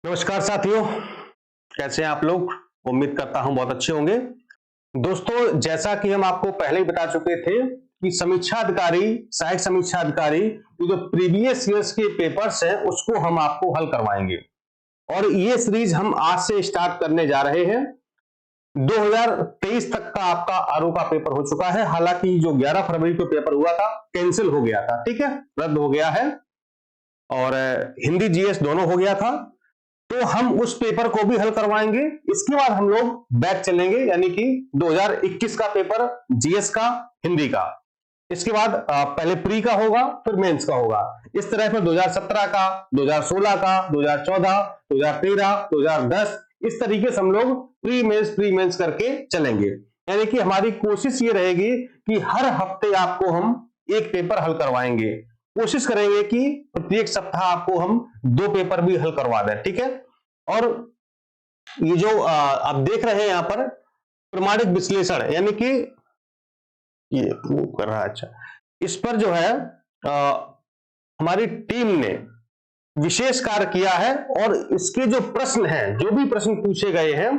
नमस्कार साथियों, कैसे हैं आप लोग। उम्मीद करता हूं बहुत अच्छे होंगे। दोस्तों, जैसा कि हम आपको पहले ही बता चुके थे कि समीक्षा अधिकारी, सहायक समीक्षा अधिकारी जो प्रीवियस ईयर्स के पेपर्स हैं उसको हम आपको हल करवाएंगे और ये सीरीज हम आज से स्टार्ट करने जा रहे हैं। 2023 तक का आपका आरओ का पेपर हो चुका है। हालांकि जो 11 फरवरी को पेपर हुआ था कैंसिल हो गया था, ठीक है, रद्द हो गया है और हिंदी जीएस दोनों हो गया था। तो हम उस पेपर को भी हल करवाएंगे। इसके बाद हम लोग बैक चलेंगे, यानी कि 2021 का पेपर जीएस का, हिंदी का। इसके बाद पहले प्री का होगा, फिर मेंस का होगा। इस तरह फिर 2017 का, 2016 का, 2014, 2013, 2010, इस तरीके से हम लोग प्री मेंस करके चलेंगे। यानी कि हमारी कोशिश ये रहेगी कि हर हफ्ते आपको हम एक पेपर हल करवाएंगे। कोशिश करेंगे कि प्रत्येक सप्ताह आपको हम 2 पेपर भी हल करवा दें, ठीक है। और ये जो आप देख रहे हैं यहां पर प्रमाणित विश्लेषण, यानी कि ये मूव कर रहा है, अच्छा, इस पर जो है हमारी टीम ने विशेष कार्य किया है और इसके जो प्रश्न हैं, जो भी प्रश्न पूछे गए हैं,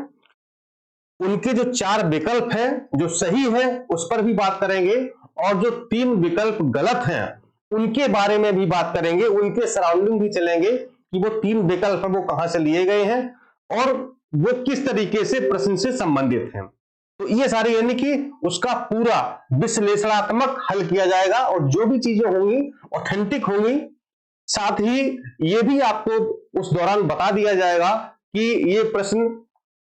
उनके जो 4 विकल्प हैं जो सही है उस पर भी बात करेंगे और जो 3 विकल्प गलत हैं उनके बारे में भी बात करेंगे। उनके सराउंडिंग भी चलेंगे कि वो 3 विकल्प वो कहां से लिए गए हैं और वो किस तरीके से प्रश्न से संबंधित हैं। तो ये सारी, यानी कि उसका पूरा विश्लेषणात्मक हल किया जाएगा और जो भी चीजें होंगी ऑथेंटिक होंगी। साथ ही ये भी आपको उस दौरान बता दिया जाएगा कि ये प्रश्न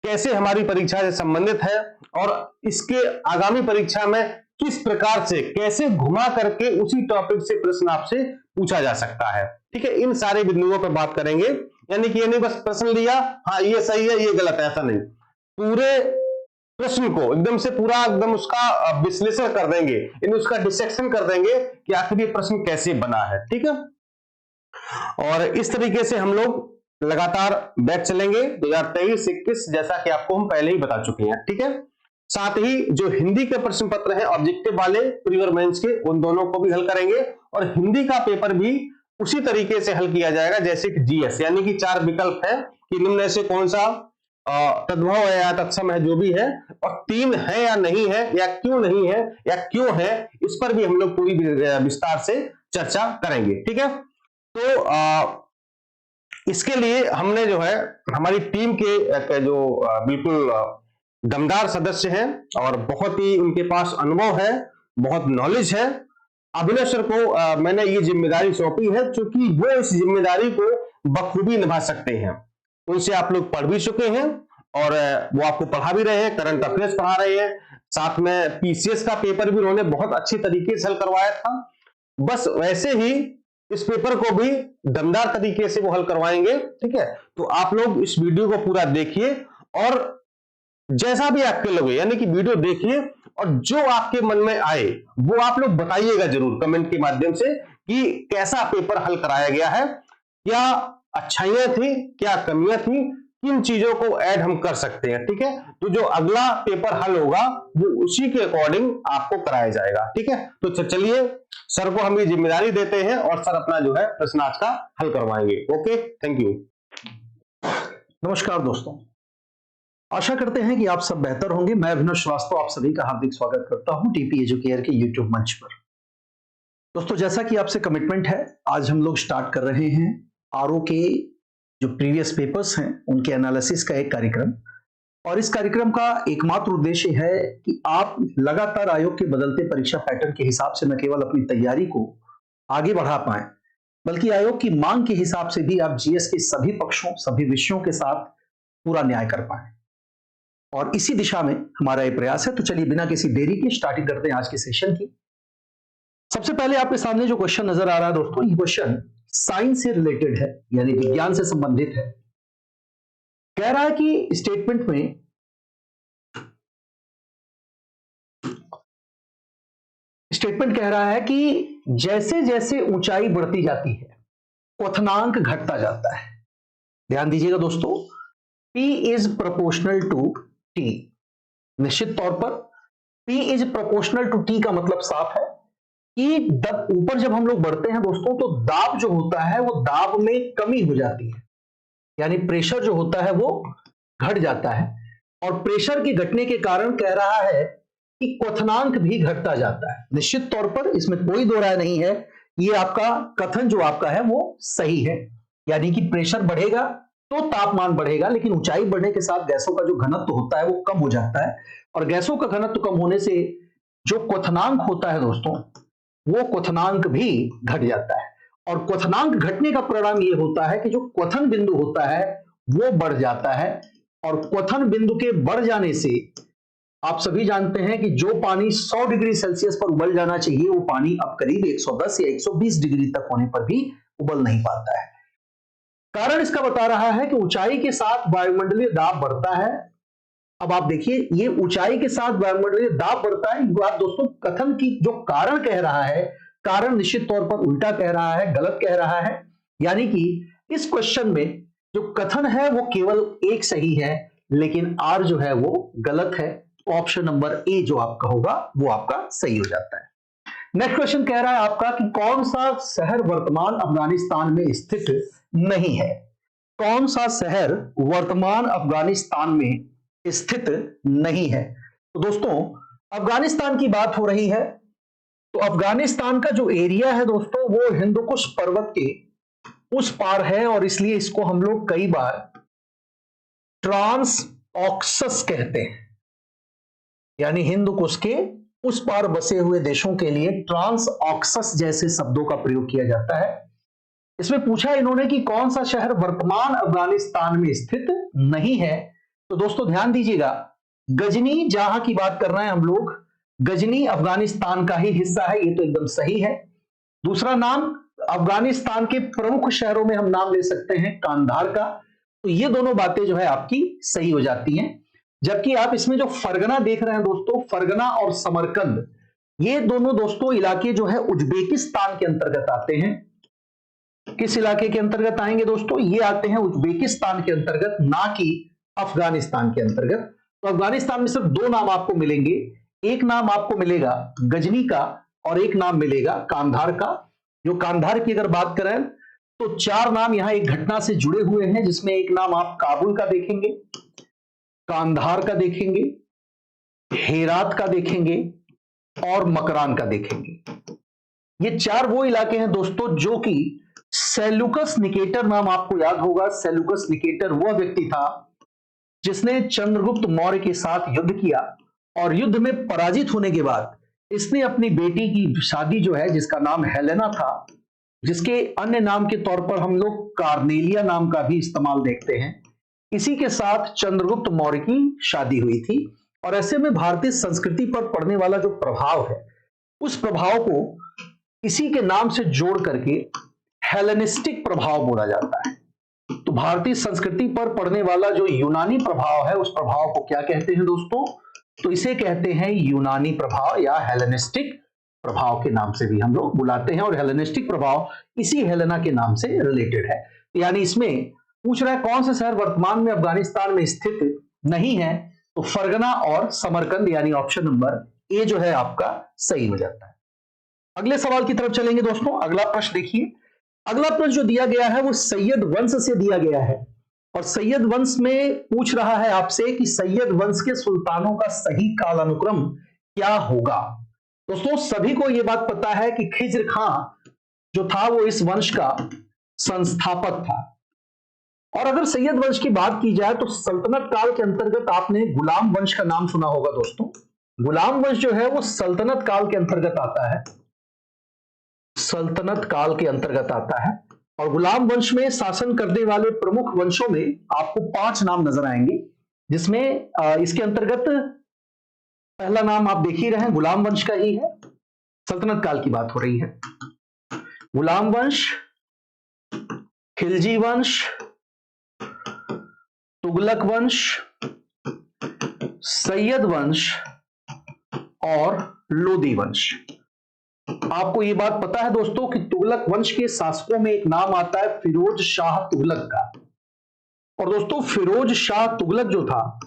कैसे हमारी परीक्षा से संबंधित है और इसके आगामी परीक्षा में किस प्रकार से, कैसे घुमा करके उसी टॉपिक से प्रश्न आपसे पूछा जा सकता है, ठीक है। इन सारे बिंदुओं पर बात करेंगे। यानी कि ये नहीं बस प्रश्न लिया, हाँ ये सही है ये गलत है, ऐसा नहीं। पूरे प्रश्न को एकदम से पूरा एकदम उसका विश्लेषण कर देंगे, यानी उसका डिसेक्शन कर देंगे कि आखिर ये प्रश्न कैसे बना है, ठीक है। और इस तरीके से हम लोग लगातार बैक चलेंगे 2023-21, जैसा कि आपको हम पहले ही बता चुके हैं, ठीक है। साथ ही जो हिंदी के प्रश्न पत्र हैं ऑब्जेक्टिव वाले, प्री और मेंस के, उन दोनों को भी हल करेंगे और हिंदी का पेपर भी उसी तरीके से हल किया जाएगा जैसे कि जीएस। यानी कि 4 विकल्प है कि निम्न से कौन सा तद्भव है या तत्सम है, जो भी है, और 3 है या नहीं है या क्यों नहीं है या क्यों है, इस पर भी हम लोग पूरी विस्तार से चर्चा करेंगे, ठीक है। तो इसके लिए हमने जो है हमारी टीम के जो बिल्कुल दमदार सदस्य हैं और बहुत ही उनके पास अनुभव है, बहुत नॉलेज है, अभिनव सर को मैंने ये जिम्मेदारी सौंपी है, क्योंकि वो इस जिम्मेदारी को बखूबी निभा सकते हैं। उनसे आप लोग पढ़ भी चुके हैं और वो आपको पढ़ा भी रहे हैं, करंट अफेयर्स पढ़ा रहे हैं, साथ में पीसीएस का पेपर भी उन्होंने बहुत अच्छी तरीके से हल करवाया था। बस वैसे ही इस पेपर को भी दमदार तरीके से वो हल करवाएंगे, ठीक है। तो आप लोग इस वीडियो को पूरा देखिए और जैसा भी आपके लगे, यानी कि वीडियो देखिए और जो आपके मन में आए वो आप लोग बताइएगा जरूर कमेंट के माध्यम से कि कैसा पेपर हल कराया गया है, क्या अच्छाइयां थी, क्या कमियां थी, किन चीजों को ऐड हम कर सकते हैं, ठीक है। तो जो अगला पेपर हल होगा वो उसी के अकॉर्डिंग आपको कराया जाएगा, ठीक है। तो चलिए सर को हम ये जिम्मेदारी देते हैं और सर अपना जो है प्रश्न आज का हल करवाएंगे। Okay, thank you. नमस्कार दोस्तों, आशा करते हैं कि आप सब बेहतर होंगे। मैं अभिनव श्रीवास्तव आप सभी का हार्दिक स्वागत करता हूं टीपी एजुकेयर के यूट्यूब मंच पर। दोस्तों, जैसा कि आपसे कमिटमेंट है, आज हम लोग स्टार्ट कर रहे हैं आरओ के जो प्रीवियस पेपर्स हैं उनके एनालिसिस का एक कार्यक्रम। और इस कार्यक्रम का एकमात्र उद्देश्य है कि आप लगातार आयोग के बदलते परीक्षा पैटर्न के हिसाब से न केवल अपनी तैयारी को आगे बढ़ा पाएं, बल्कि आयोग की मांग के हिसाब से भी आप जीएस के सभी पक्षों, सभी विषयों के साथ पूरा न्याय कर पाएं। और इसी दिशा में हमारा ये प्रयास है। तो चलिए बिना किसी देरी के स्टार्टिंग करते हैं आज के सेशन की। सबसे पहले आपके सामने जो क्वेश्चन नजर आ रहा है दोस्तों, ये क्वेश्चन साइंस से रिलेटेड है, यानी विज्ञान से संबंधित है। कह रहा है कि स्टेटमेंट कह रहा है कि जैसे जैसे ऊंचाई बढ़ती जाती है क्वथनांक घटता जाता है। ध्यान दीजिएगा दोस्तों, P is proportional to T। निश्चित तौर पर P is proportional to T का मतलब साफ है कि ऊपर जब हम लोग बढ़ते हैं दोस्तों, तो दाब जो होता है वो दाब में कमी हो जाती है। यानी प्रेशर जो होता है वो घट जाता है, और प्रेशर के घटने के कारण कह रहा है कि क्वथनांक भी घटता जाता है। निश्चित तौर पर इसमें कोई दो राय नहीं है, ये आपका कथन जो आपका है वो सही है। यानी कि प्रेशर बढ़ेगा तो तापमान बढ़ेगा, लेकिन ऊंचाई बढ़ने के साथ गैसों का जो घनत्व होता है वो कम हो जाता है, और गैसों का घनत्व कम होने से जो क्वथनांक होता है दोस्तों, वो क्वथनांक भी घट जाता है। और क्वथनांक घटने का परिणाम ये होता है कि जो क्वथन बिंदु होता है वो बढ़ जाता है, और क्वथन बिंदु के बढ़ जाने से आप सभी जानते हैं कि जो पानी 100 डिग्री सेल्सियस पर उबल जाना चाहिए वो पानी अब करीब 110 या 120 डिग्री तक होने पर भी उबल नहीं पाता है। कारण इसका बता रहा है कि ऊंचाई के साथ वायुमंडलीय दाब बढ़ता है। अब आप देखिए, ये ऊंचाई के साथ वायुमंडलीय दाब बढ़ता है, बात दोस्तों कथन की जो कारण कह रहा है, कारण निश्चित तौर पर उल्टा कह रहा है, गलत कह रहा है। यानी कि इस क्वेश्चन में जो कथन है वो केवल एक सही है, लेकिन आर जो है वो गलत है। तो ऑप्शन नंबर ए जो आपका होगा वो आपका सही हो जाता है। नेक्स्ट क्वेश्चन कह रहा है आपका कि कौन सा शहर वर्तमान अफगानिस्तान में स्थित नहीं है। कौन सा शहर वर्तमान अफगानिस्तान में स्थित नहीं है। तो दोस्तों अफगानिस्तान की बात हो रही है, तो अफगानिस्तान का जो एरिया है दोस्तों वो हिंदुकुश पर्वत के उस पार है, और इसलिए इसको हम लोग कई बार ट्रांस ऑक्सस कहते हैं। यानी हिंदुकुश के उस पार बसे हुए देशों के लिए ट्रांस ऑक्सस जैसे शब्दों का प्रयोग किया जाता है। इसमें पूछा इन्होंने कि कौन सा शहर वर्तमान अफगानिस्तान में स्थित नहीं है। तो दोस्तों ध्यान दीजिएगा, गजनी जहां की बात कर रहे हैं हम लोग, गजनी अफगानिस्तान का ही हिस्सा है, ये तो एकदम सही है। दूसरा नाम अफगानिस्तान के प्रमुख शहरों में हम नाम ले सकते हैं कांधार का। तो ये दोनों बातें जो है आपकी सही हो जाती हैं। जबकि आप इसमें जो फरगना देख रहे हैं दोस्तों, फरगना और समरकंद, ये दोनों दोस्तों इलाके जो है उज्बेकिस्तान के अंतर्गत आते हैं। किस इलाके के अंतर्गत आएंगे दोस्तों? ये आते हैं उज्बेकिस्तान के अंतर्गत, ना कि अफगानिस्तान के अंतर्गत। तो अफगानिस्तान में सिर्फ दो नाम आपको मिलेंगे, एक नाम आपको मिलेगा गजनी का और एक नाम मिलेगा कांधार का। जो कांधार की अगर बात करें तो चार नाम यहां एक घटना से जुड़े हुए हैं, जिसमें एक नाम आप काबुल का देखेंगे, कांधार का देखेंगे, हेरात का देखेंगे और मकरान का देखेंगे। ये चार वो इलाके हैं दोस्तों जो कि सेल्यूकस निकेटर नाम आपको याद होगा। सेल्यूकस निकेटर वह व्यक्ति था जिसने चंद्रगुप्त मौर्य के साथ युद्ध किया, और युद्ध में पराजित होने के बाद इसने अपनी बेटी की शादी जो है, जिसका नाम हेलेना था, जिसके अन्य नाम के तौर पर हम लोग कार्नेलिया नाम का भी इस्तेमाल देखते हैं, इसी के साथ चंद्रगुप्त मौर्य की शादी हुई थी। और ऐसे में भारतीय संस्कृति पर पड़ने वाला जो प्रभाव है, उस प्रभाव को इसी के नाम से जोड़ करके हेलेनिस्टिक प्रभाव बोला जाता है। तो भारतीय संस्कृति पर पड़ने वाला जो यूनानी प्रभाव है, उस प्रभाव को क्या कहते हैं दोस्तों? तो इसे कहते हैं यूनानी प्रभाव या हेलेनिस्टिक प्रभाव के नाम से भी हम लोग बुलाते हैं, और हेलेनिस्टिक प्रभाव इसी हेलेना के नाम से रिलेटेड है। यानी इसमें पूछ रहा है कौन सा शहर वर्तमान में अफगानिस्तान में स्थित नहीं है, तो फरगना और समरकंद, यानी ऑप्शन नंबर ए जो है आपका सही हो जाता है। अगले सवाल की तरफ चलेंगे दोस्तों। अगला प्रश्न देखिए, अगला प्रश्न जो दिया गया है वो सैयद वंश से दिया गया है, और सैयद वंश में पूछ रहा है आपसे कि सैयद वंश के सुल्तानों का सही कालानुक्रम क्या होगा। दोस्तों सभी को यह बात पता है कि खिज्र खां जो था वो इस वंश का संस्थापक था। और अगर सैयद वंश की बात की जाए तो सल्तनत काल के अंतर्गत आपने गुलाम वंश का नाम सुना होगा दोस्तों। गुलाम वंश जो है वो सल्तनत काल के अंतर्गत आता है, सल्तनत काल के अंतर्गत आता है। और गुलाम वंश में शासन करने वाले प्रमुख वंशों में आपको 5 नाम नजर आएंगे, जिसमें इसके अंतर्गत पहला नाम आप देख ही रहे हैं, गुलाम वंश का ही है। सल्तनत काल की बात हो रही है। गुलाम वंश, खिलजी वंश, तुगलक वंश, सैयद वंश और लोदी वंश। आपको यह बात पता है दोस्तों कि तुगलक वंश के शासकों में एक नाम आता है फिरोज शाह तुगलक का। और दोस्तों फिरोज शाह तुगलक जो था,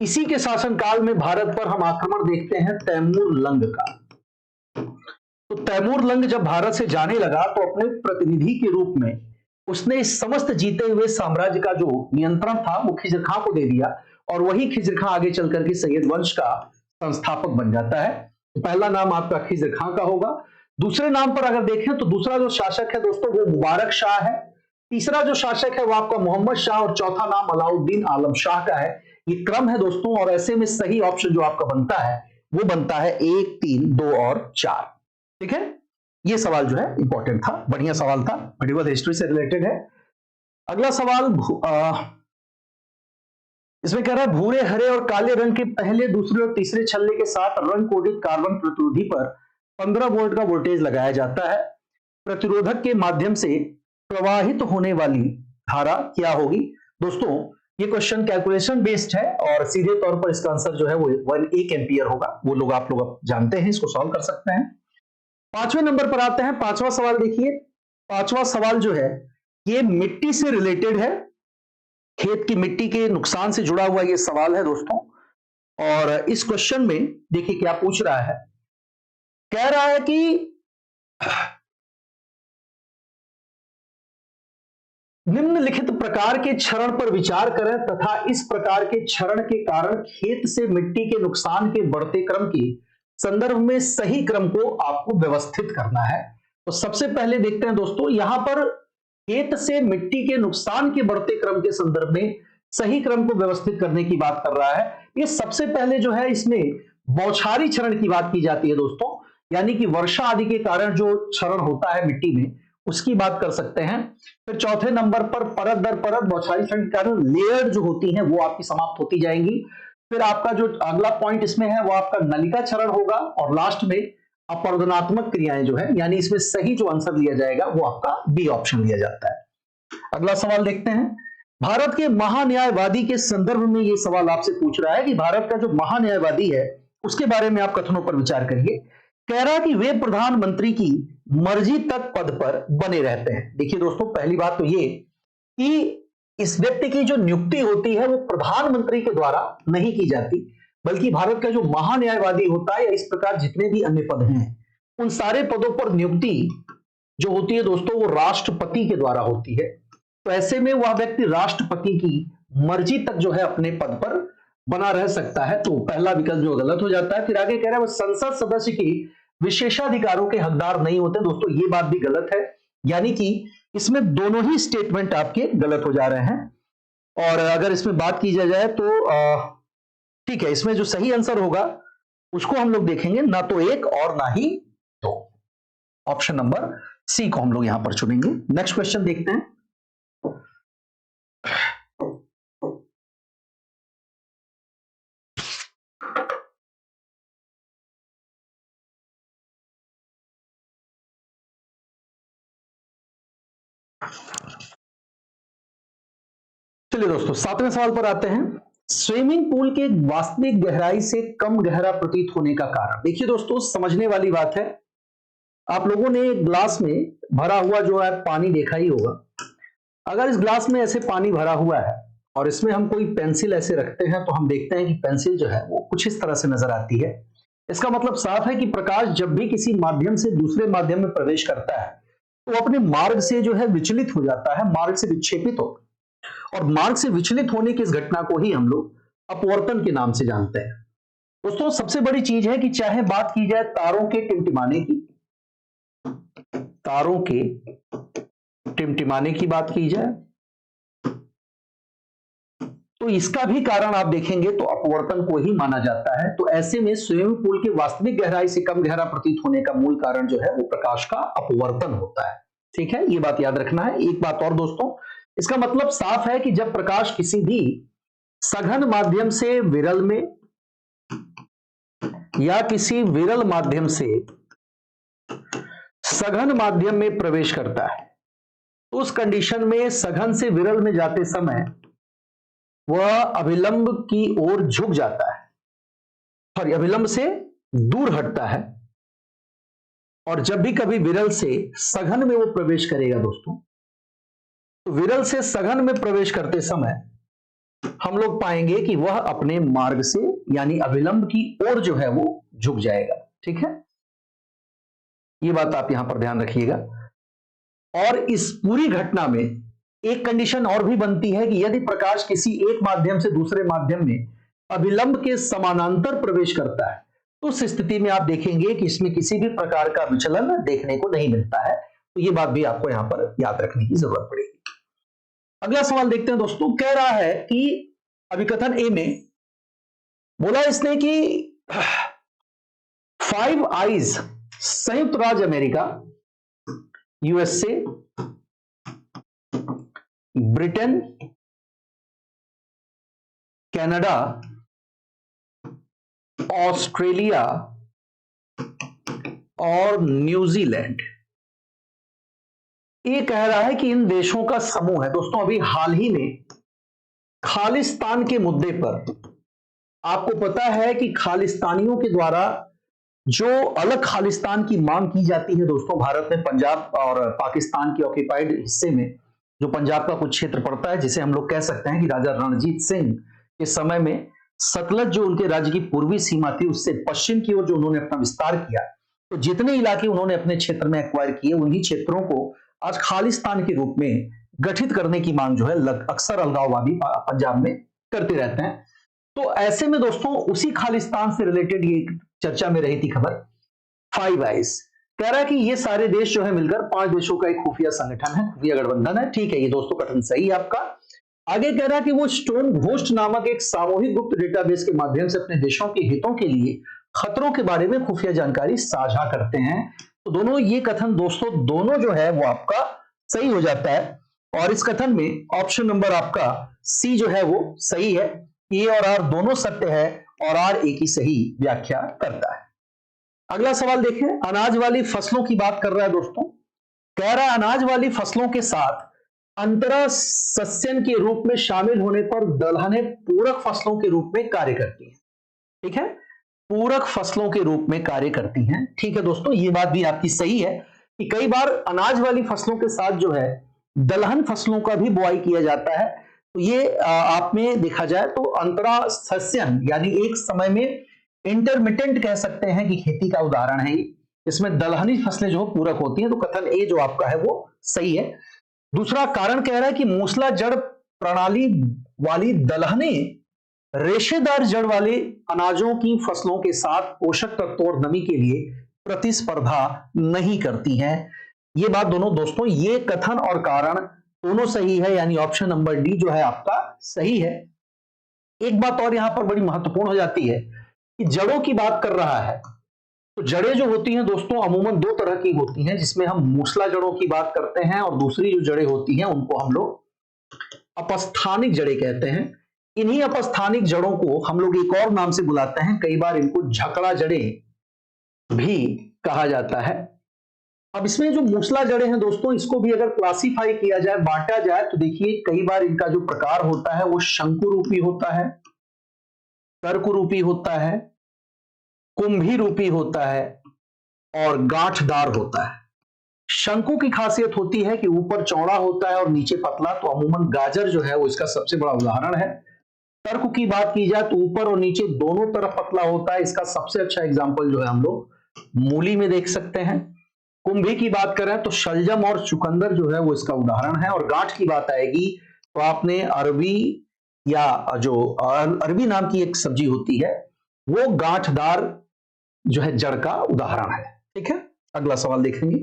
इसी के शासनकाल में भारत पर हम आक्रमण देखते हैं तैमूर लंग का। तो तैमूर लंग जब भारत से जाने लगा तो अपने प्रतिनिधि के रूप में उसने इस समस्त जीते हुए साम्राज्य का जो नियंत्रण था वो खिज्र खां को दे दिया, और वही खिज्र खां आगे चल करके सैयद वंश का संस्थापक बन जाता है। तो पहला नाम आपका खिज्र खां का होगा। दूसरे नाम पर अगर देखें तो दूसरा जो शासक है दोस्तों वो मुबारक शाह है। तीसरा जो शासक है वो आपका मोहम्मद शाह, और चौथा नाम अलाउद्दीन आलम शाह का है। ये क्रम है दोस्तों, और ऐसे में सही ऑप्शन जो आपका बनता है वो बनता है 1, 3, 2 और 4। ठीक है, ये सवाल जो है इंपॉर्टेंट था, बढ़िया सवाल था, मेडिवल हिस्ट्री से रिलेटेड है। अगला सवाल इसमें कह रहा है भूरे, हरे और काले रंग के पहले, दूसरे और तीसरे छल्ले के साथ रंग कोडित कार्बन प्रतिरोधी पर 15 वोल्ट का वोल्टेज लगाया जाता है। प्रतिरोधक के माध्यम से प्रवाहित होने वाली धारा क्या होगी? दोस्तों ये क्वेश्चन कैलकुलेशन बेस्ड है, और सीधे तौर पर इसका आंसर जो है वो 1 एम्पियर होगा। वो लोग आप लोग जानते हैं, इसको सॉल्व कर सकते हैं। 5वें नंबर पर आते हैं। 5वां सवाल देखिए। 5वां सवाल जो है ये मिट्टी से रिलेटेड है, खेत की मिट्टी के नुकसान से जुड़ा हुआ ये सवाल है दोस्तों। और इस क्वेश्चन में देखिए क्या पूछ रहा है। कह रहा है कि निम्नलिखित प्रकार के क्षरण पर विचार करें तथा इस प्रकार के क्षरण के कारण खेत से मिट्टी के नुकसान के बढ़ते क्रम के संदर्भ में सही क्रम को आपको व्यवस्थित करना है। तो सबसे पहले देखते हैं दोस्तों, यहां पर खेत से मिट्टी के नुकसान के बढ़ते क्रम के संदर्भ में सही क्रम को व्यवस्थित करने की बात कर रहा है। ये सबसे पहले जो है इसमें बौछारी क्षरण की बात की जाती है दोस्तों, यानी कि वर्षा आदि के कारण जो क्षरण होता है मिट्टी में उसकी बात कर सकते हैं। फिर चौथे नंबर पर परत दर परत बौछारी क्षरण के कारण लेयर जो होती हैं वो आपकी समाप्त होती जाएंगी। फिर आपका जो अगला पॉइंट इसमें है वो आपका नलिका क्षरण होगा, और लास्ट में अपर्दनात्मक क्रियाएं जो है, यानी इसमें सही जो आंसर लिया जाएगा वो आपका बी ऑप्शन लिया जाता है। अगला सवाल देखते हैं। भारत के महान्यायवादी के संदर्भ में ये सवाल आपसे पूछ रहा है कि भारत का जो महान्यायवादी है उसके बारे में आप कथनों पर विचार करिए। कह रहा कि वे प्रधानमंत्री की मर्जी तक पद पर बने रहते हैं। देखिए दोस्तों, पहली बात तो ये कि इस व्यक्ति की जो नियुक्ति होती है वो प्रधानमंत्री के द्वारा नहीं की जाती, बल्कि भारत का जो महान्यायवादी होता है या इस प्रकार जितने भी अन्य पद हैं उन सारे पदों पर नियुक्ति जो होती है दोस्तों वो राष्ट्रपति के द्वारा होती है। तो ऐसे में वह व्यक्ति राष्ट्रपति की मर्जी तक जो है अपने पद पर बना रह सकता है। तो पहला विकल्प जो गलत हो जाता है। फिर आगे कह रहा है वो संसद सदस्य की विशेषाधिकारों के हकदार नहीं होते। दोस्तों ये बात भी गलत है, यानी कि इसमें दोनों ही स्टेटमेंट आपके गलत हो जा रहे हैं। और अगर इसमें बात की जाए तो ठीक है, इसमें जो सही आंसर होगा उसको हम लोग देखेंगे, ना तो 1 और ना ही 2। ऑप्शन नंबर सी को हम लोग यहां पर चुनेंगे। नेक्स्ट क्वेश्चन देखते हैं। चलिए दोस्तों 7वें सवाल पर आते हैं। स्विमिंग पूल के वास्तविक गहराई से कम गहरा प्रतीत होने का कारण। देखिए दोस्तों, समझने वाली बात है। आप लोगों ने एक ग्लास में भरा हुआ जो है पानी देखा ही होगा। अगर इस ग्लास में ऐसे पानी भरा हुआ है और इसमें हम कोई पेंसिल ऐसे रखते हैं तो हम देखते हैं कि पेंसिल जो है वो कुछ इस तरह से नजर आती है। इसका मतलब साफ है कि प्रकाश जब भी किसी माध्यम से दूसरे माध्यम में प्रवेश करता है तो अपने मार्ग से जो है विचलित हो जाता है, मार्ग से विक्षेपित हो, और मार्ग से विचलित होने की इस घटना को ही हम लोग अपवर्तन के नाम से जानते हैं। दोस्तों सबसे बड़ी चीज है कि चाहे बात की जाए तारों के टिमटिमाने की, तारों के टिमटिमाने की बात की जाए तो इसका भी कारण आप देखेंगे तो अपवर्तन को ही माना जाता है। तो ऐसे में स्विमिंग पूल के वास्तविक गहराई से कम गहरा प्रतीत होने का मूल कारण जो है वो प्रकाश का अपवर्तन होता है। ठीक है, ये बात याद रखना है। एक बात और दोस्तों, इसका मतलब साफ है कि जब प्रकाश किसी भी सघन माध्यम से विरल में या किसी विरल माध्यम से सघन माध्यम में प्रवेश करता है तो उस कंडीशन में सघन से विरल में जाते समय वह अभिलंब की ओर झुक जाता है, सॉरी अभिलंब से दूर हटता है। और जब भी कभी विरल से सघन में वो प्रवेश करेगा दोस्तों, तो विरल से सघन में प्रवेश करते समय हम लोग पाएंगे कि वह अपने मार्ग से यानी अभिलंब की ओर जो है वो झुक जाएगा। ठीक है, ये बात आप यहां पर ध्यान रखिएगा। और इस पूरी घटना में एक कंडीशन और भी बनती है कि यदि प्रकाश किसी एक माध्यम से दूसरे माध्यम में अभिलंब के समानांतर प्रवेश करता है तो उस स्थिति में आप देखेंगे कि इसमें किसी भी प्रकार का विचलन देखने को नहीं मिलता है। तो ये बात भी आपको यहां पर याद रखने की जरूरत पड़ेगी। अगला सवाल देखते हैं दोस्तों। कह रहा है कि अभिकथन ए में बोला इसने कि 5 आइज संयुक्त राज्य America, USA, Britain, Canada, Australia और न्यूजीलैंड, ये कह रहा है कि इन देशों का समूह है। दोस्तों अभी हाल ही में खालिस्तान के मुद्दे पर आपको पता है कि खालिस्तानियों के द्वारा जो अलग खालिस्तान की मांग की जाती है दोस्तों, भारत में पंजाब और पाकिस्तान के ऑक्यूपाइड हिस्से में जो पंजाब का कुछ क्षेत्र पड़ता है, जिसे हम लोग कह सकते हैं कि राजा रणजीत सिंह के समय में सतलज जो उनके राज्य की पूर्वी सीमा थी उससे पश्चिम की ओर जो उन्होंने अपना विस्तार किया, तो जितने इलाके उन्होंने अपने क्षेत्र में एक्वायर किए उन्हीं क्षेत्रों को आज खालिस्तान के रूप में गठित करने की मांग जो है अक्सर अलगाववादी पंजाब में करते रहते हैं। तो ऐसे में दोस्तों उसी खालिस्तान से रिलेटेड ये चर्चा में रही थी खबर। 5 आइज कह रहा है कि ये सारे देश जो है मिलकर 5 देशों का एक खुफिया संगठन है, खुफिया गठबंधन है। ठीक है, ये दोस्तों कथन सही है आपका। आगे कह रहा है कि वो स्टोन घोस्ट नामक एक सामूहिक गुप्त डेटाबेस के माध्यम से अपने देशों के हितों के लिए खतरों के बारे में खुफिया जानकारी साझा करते हैं। तो दोनों ये कथन दोस्तों दोनों जो है वो आपका सही हो जाता है और इस कथन में ऑप्शन नंबर आपका सी जो है वो सही है। ए और आर दोनों सत्य है और आर ए की सही व्याख्या करता है। अगला सवाल देखें। अनाज वाली फसलों की बात कर रहा है दोस्तों। कह रहा है अनाज वाली फसलों के साथ अंतरा सस्यन के रूप में शामिल होने पर दलहनें पूरक फसलों के रूप में कार्य करती हैं। ठीक है, पूरक फसलों के रूप में कार्य करती हैं। ठीक है दोस्तों, ये बात भी आपकी सही है कि कई बार अनाज वाली फसलों के साथ जो है दलहन फसलों का भी बुआई किया जाता है। तो ये आप में देखा जाए तो अंतरा सस्यन यानी एक समय में इंटरमिटेंट कह सकते हैं कि खेती का उदाहरण है। इसमें दलहनी फसलें जो पूरक होती हैं। तो कथन ए जो आपका है वो सही है। दूसरा कारण कह रहा है कि मूसला जड़ प्रणाली वाली दलहनें रेशेदार जड़ वाले अनाजों की फसलों के साथ पोषक तत्वों और नमी के लिए प्रतिस्पर्धा नहीं करती हैं। ये बात दोनों दोस्तों, ये कथन और कारण दोनों सही है, यानी ऑप्शन नंबर डी जो है आपका सही है। एक बात और यहां पर बड़ी महत्वपूर्ण हो जाती है कि जड़ों की बात कर रहा है। तो जड़ें जो होती हैं दोस्तों अमूमन 2 तरह की होती हैं, जिसमें हम मूसला जड़ों की बात करते हैं और दूसरी जो जड़ें होती हैं उनको हम लोग अपस्थानिक जड़ें कहते हैं। इन्हीं अपस्थानिक जड़ों को हम लोग एक और नाम से बुलाते हैं, कई बार इनको झकड़ा जड़ें भी कहा जाता है। अब इसमें जो मूसला जड़ें हैं दोस्तों, इसको भी अगर क्लासिफाई किया जाए, बांटा जाए, तो देखिए कई बार इनका जो प्रकार होता है वो शंकु रूपी होता है, तर्क रूपी होता है, कुंभी रूपी होता है और गांठदार होता है। शंकु की खासियत होती है कि ऊपर चौड़ा होता है और नीचे पतला, तो अमूमन गाजर जो है वो इसका सबसे बड़ा उदाहरण है। तर्क की बात की जाए तो ऊपर और नीचे दोनों तरफ पतला होता है, इसका सबसे अच्छा एग्जांपल जो है हम लोग मूली में देख सकते हैं। कुंभी की बात करें तो शलजम और चुकंदर जो है वो इसका उदाहरण है। और गांठ की बात आएगी तो आपने अरबी या जो अरबी नाम की एक सब्जी होती है वो गांठदार जो है जड़ का उदाहरण है। ठीक है, अगला सवाल देखेंगे।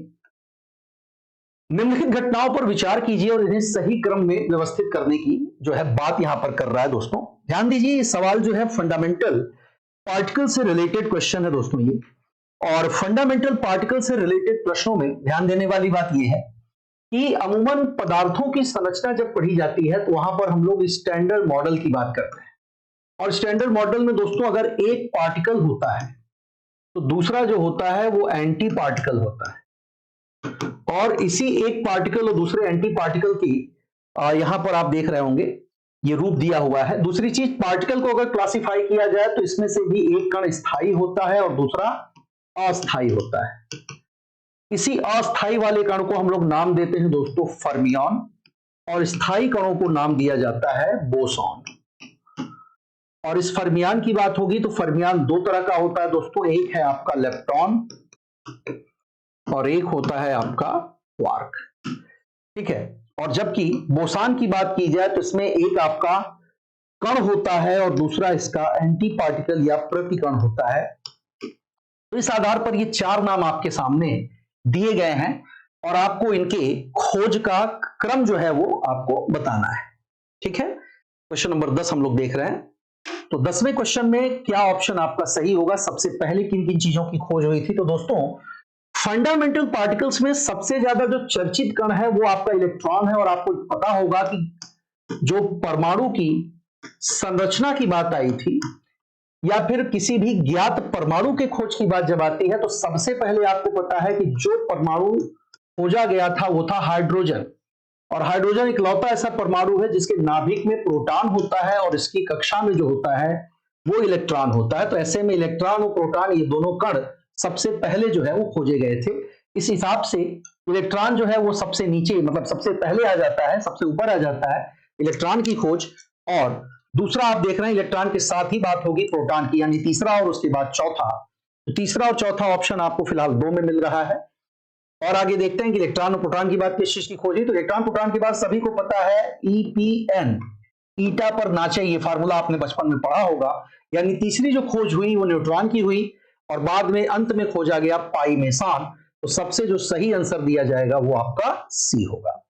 निम्नलिखित घटनाओं पर विचार कीजिए और इन्हें सही क्रम में व्यवस्थित करने की जो है बात यहां पर कर रहा है दोस्तों। ध्यान दीजिए, ये सवाल जो है फंडामेंटल पार्टिकल से रिलेटेड क्वेश्चन है दोस्तों ये। और फंडामेंटल पार्टिकल से रिलेटेड प्रश्नों में ध्यान देने वाली बात यह है कि अमूमन पदार्थों की संरचना जब पढ़ी जाती है तो वहां पर हम लोग स्टैंडर्ड मॉडल की बात करते हैं। और स्टैंडर्ड मॉडल में दोस्तों अगर एक पार्टिकल होता है तो दूसरा जो होता है वो एंटी पार्टिकल होता है। और इसी एक पार्टिकल और दूसरे एंटी पार्टिकल की यहां पर आप देख रहे होंगे ये रूप दिया हुआ है। दूसरी चीज, पार्टिकल को अगर क्लासिफाई किया जाए तो इसमें से भी एक कण स्थायी होता है और दूसरा अस्थायी होता है। इसी अस्थायी वाले कण को हम लोग नाम देते हैं दोस्तों फर्मियन, और स्थायी कणों को नाम दिया जाता है बोसॉन। और इस फर्मियन की बात होगी तो फर्मियन 2 तरह का होता है दोस्तों, एक है आपका लेप्टॉन और एक होता है आपका क्वार्क। ठीक है। और जबकि बोसान की बात की जाए तो इसमें एक आपका कण होता है और दूसरा इसका एंटी पार्टिकल या प्रतिकण होता है। तो इस आधार पर ये चार नाम आपके सामने दिए गए हैं और आपको इनके खोज का क्रम जो है वो आपको बताना है। ठीक है, क्वेश्चन नंबर 10 हम लोग देख रहे हैं। तो 10वें क्वेश्चन में क्या ऑप्शन आपका सही होगा, सबसे पहले किन किन चीजों की खोज हुई थी? तो दोस्तों, फंडामेंटल पार्टिकल्स में सबसे ज्यादा जो चर्चित कण है वो आपका इलेक्ट्रॉन है। और आपको पता होगा कि जो परमाणु की संरचना की बात आई थी या फिर किसी भी ज्ञात परमाणु के खोज की बात जब आती है तो सबसे पहले आपको पता है कि जो परमाणु खोजा गया था वो था हाइड्रोजन। और हाइड्रोजन इकलौता ऐसा परमाणु है जिसके नाभिक में प्रोटॉन होता है और इसकी कक्षा में जो होता है वो इलेक्ट्रॉन होता है। तो ऐसे में इलेक्ट्रॉन और प्रोटॉन ये दोनों कण सबसे पहले जो है वो खोजे गए थे। इस हिसाब से इलेक्ट्रॉन जो है वो सबसे नीचे, मतलब सबसे पहले आ जाता है, सबसे ऊपर आ जाता है इलेक्ट्रॉन की खोज। और दूसरा आप देख रहे हैं इलेक्ट्रॉन के साथ ही बात होगी प्रोटॉन की, यानी तीसरा और उसके बाद चौथा। तो तीसरा और चौथा ऑप्शन आपको फिलहाल 2 में मिल रहा है। और आगे देखते हैं कि इलेक्ट्रॉन और प्रोटॉन की बात किस चीज की खोजी। तो इलेक्ट्रॉन प्रोटॉन की बात सभी को पता है, EPN, ईटा पर नाचे, ये फार्मूला आपने बचपन में पढ़ा होगा। यानी तीसरी जो खोज हुई वो न्यूट्रॉन की हुई और बाद में अंत में खोजा गया पाई मेसान। तो सबसे जो सही आंसर दिया जाएगा वो आपका सी होगा।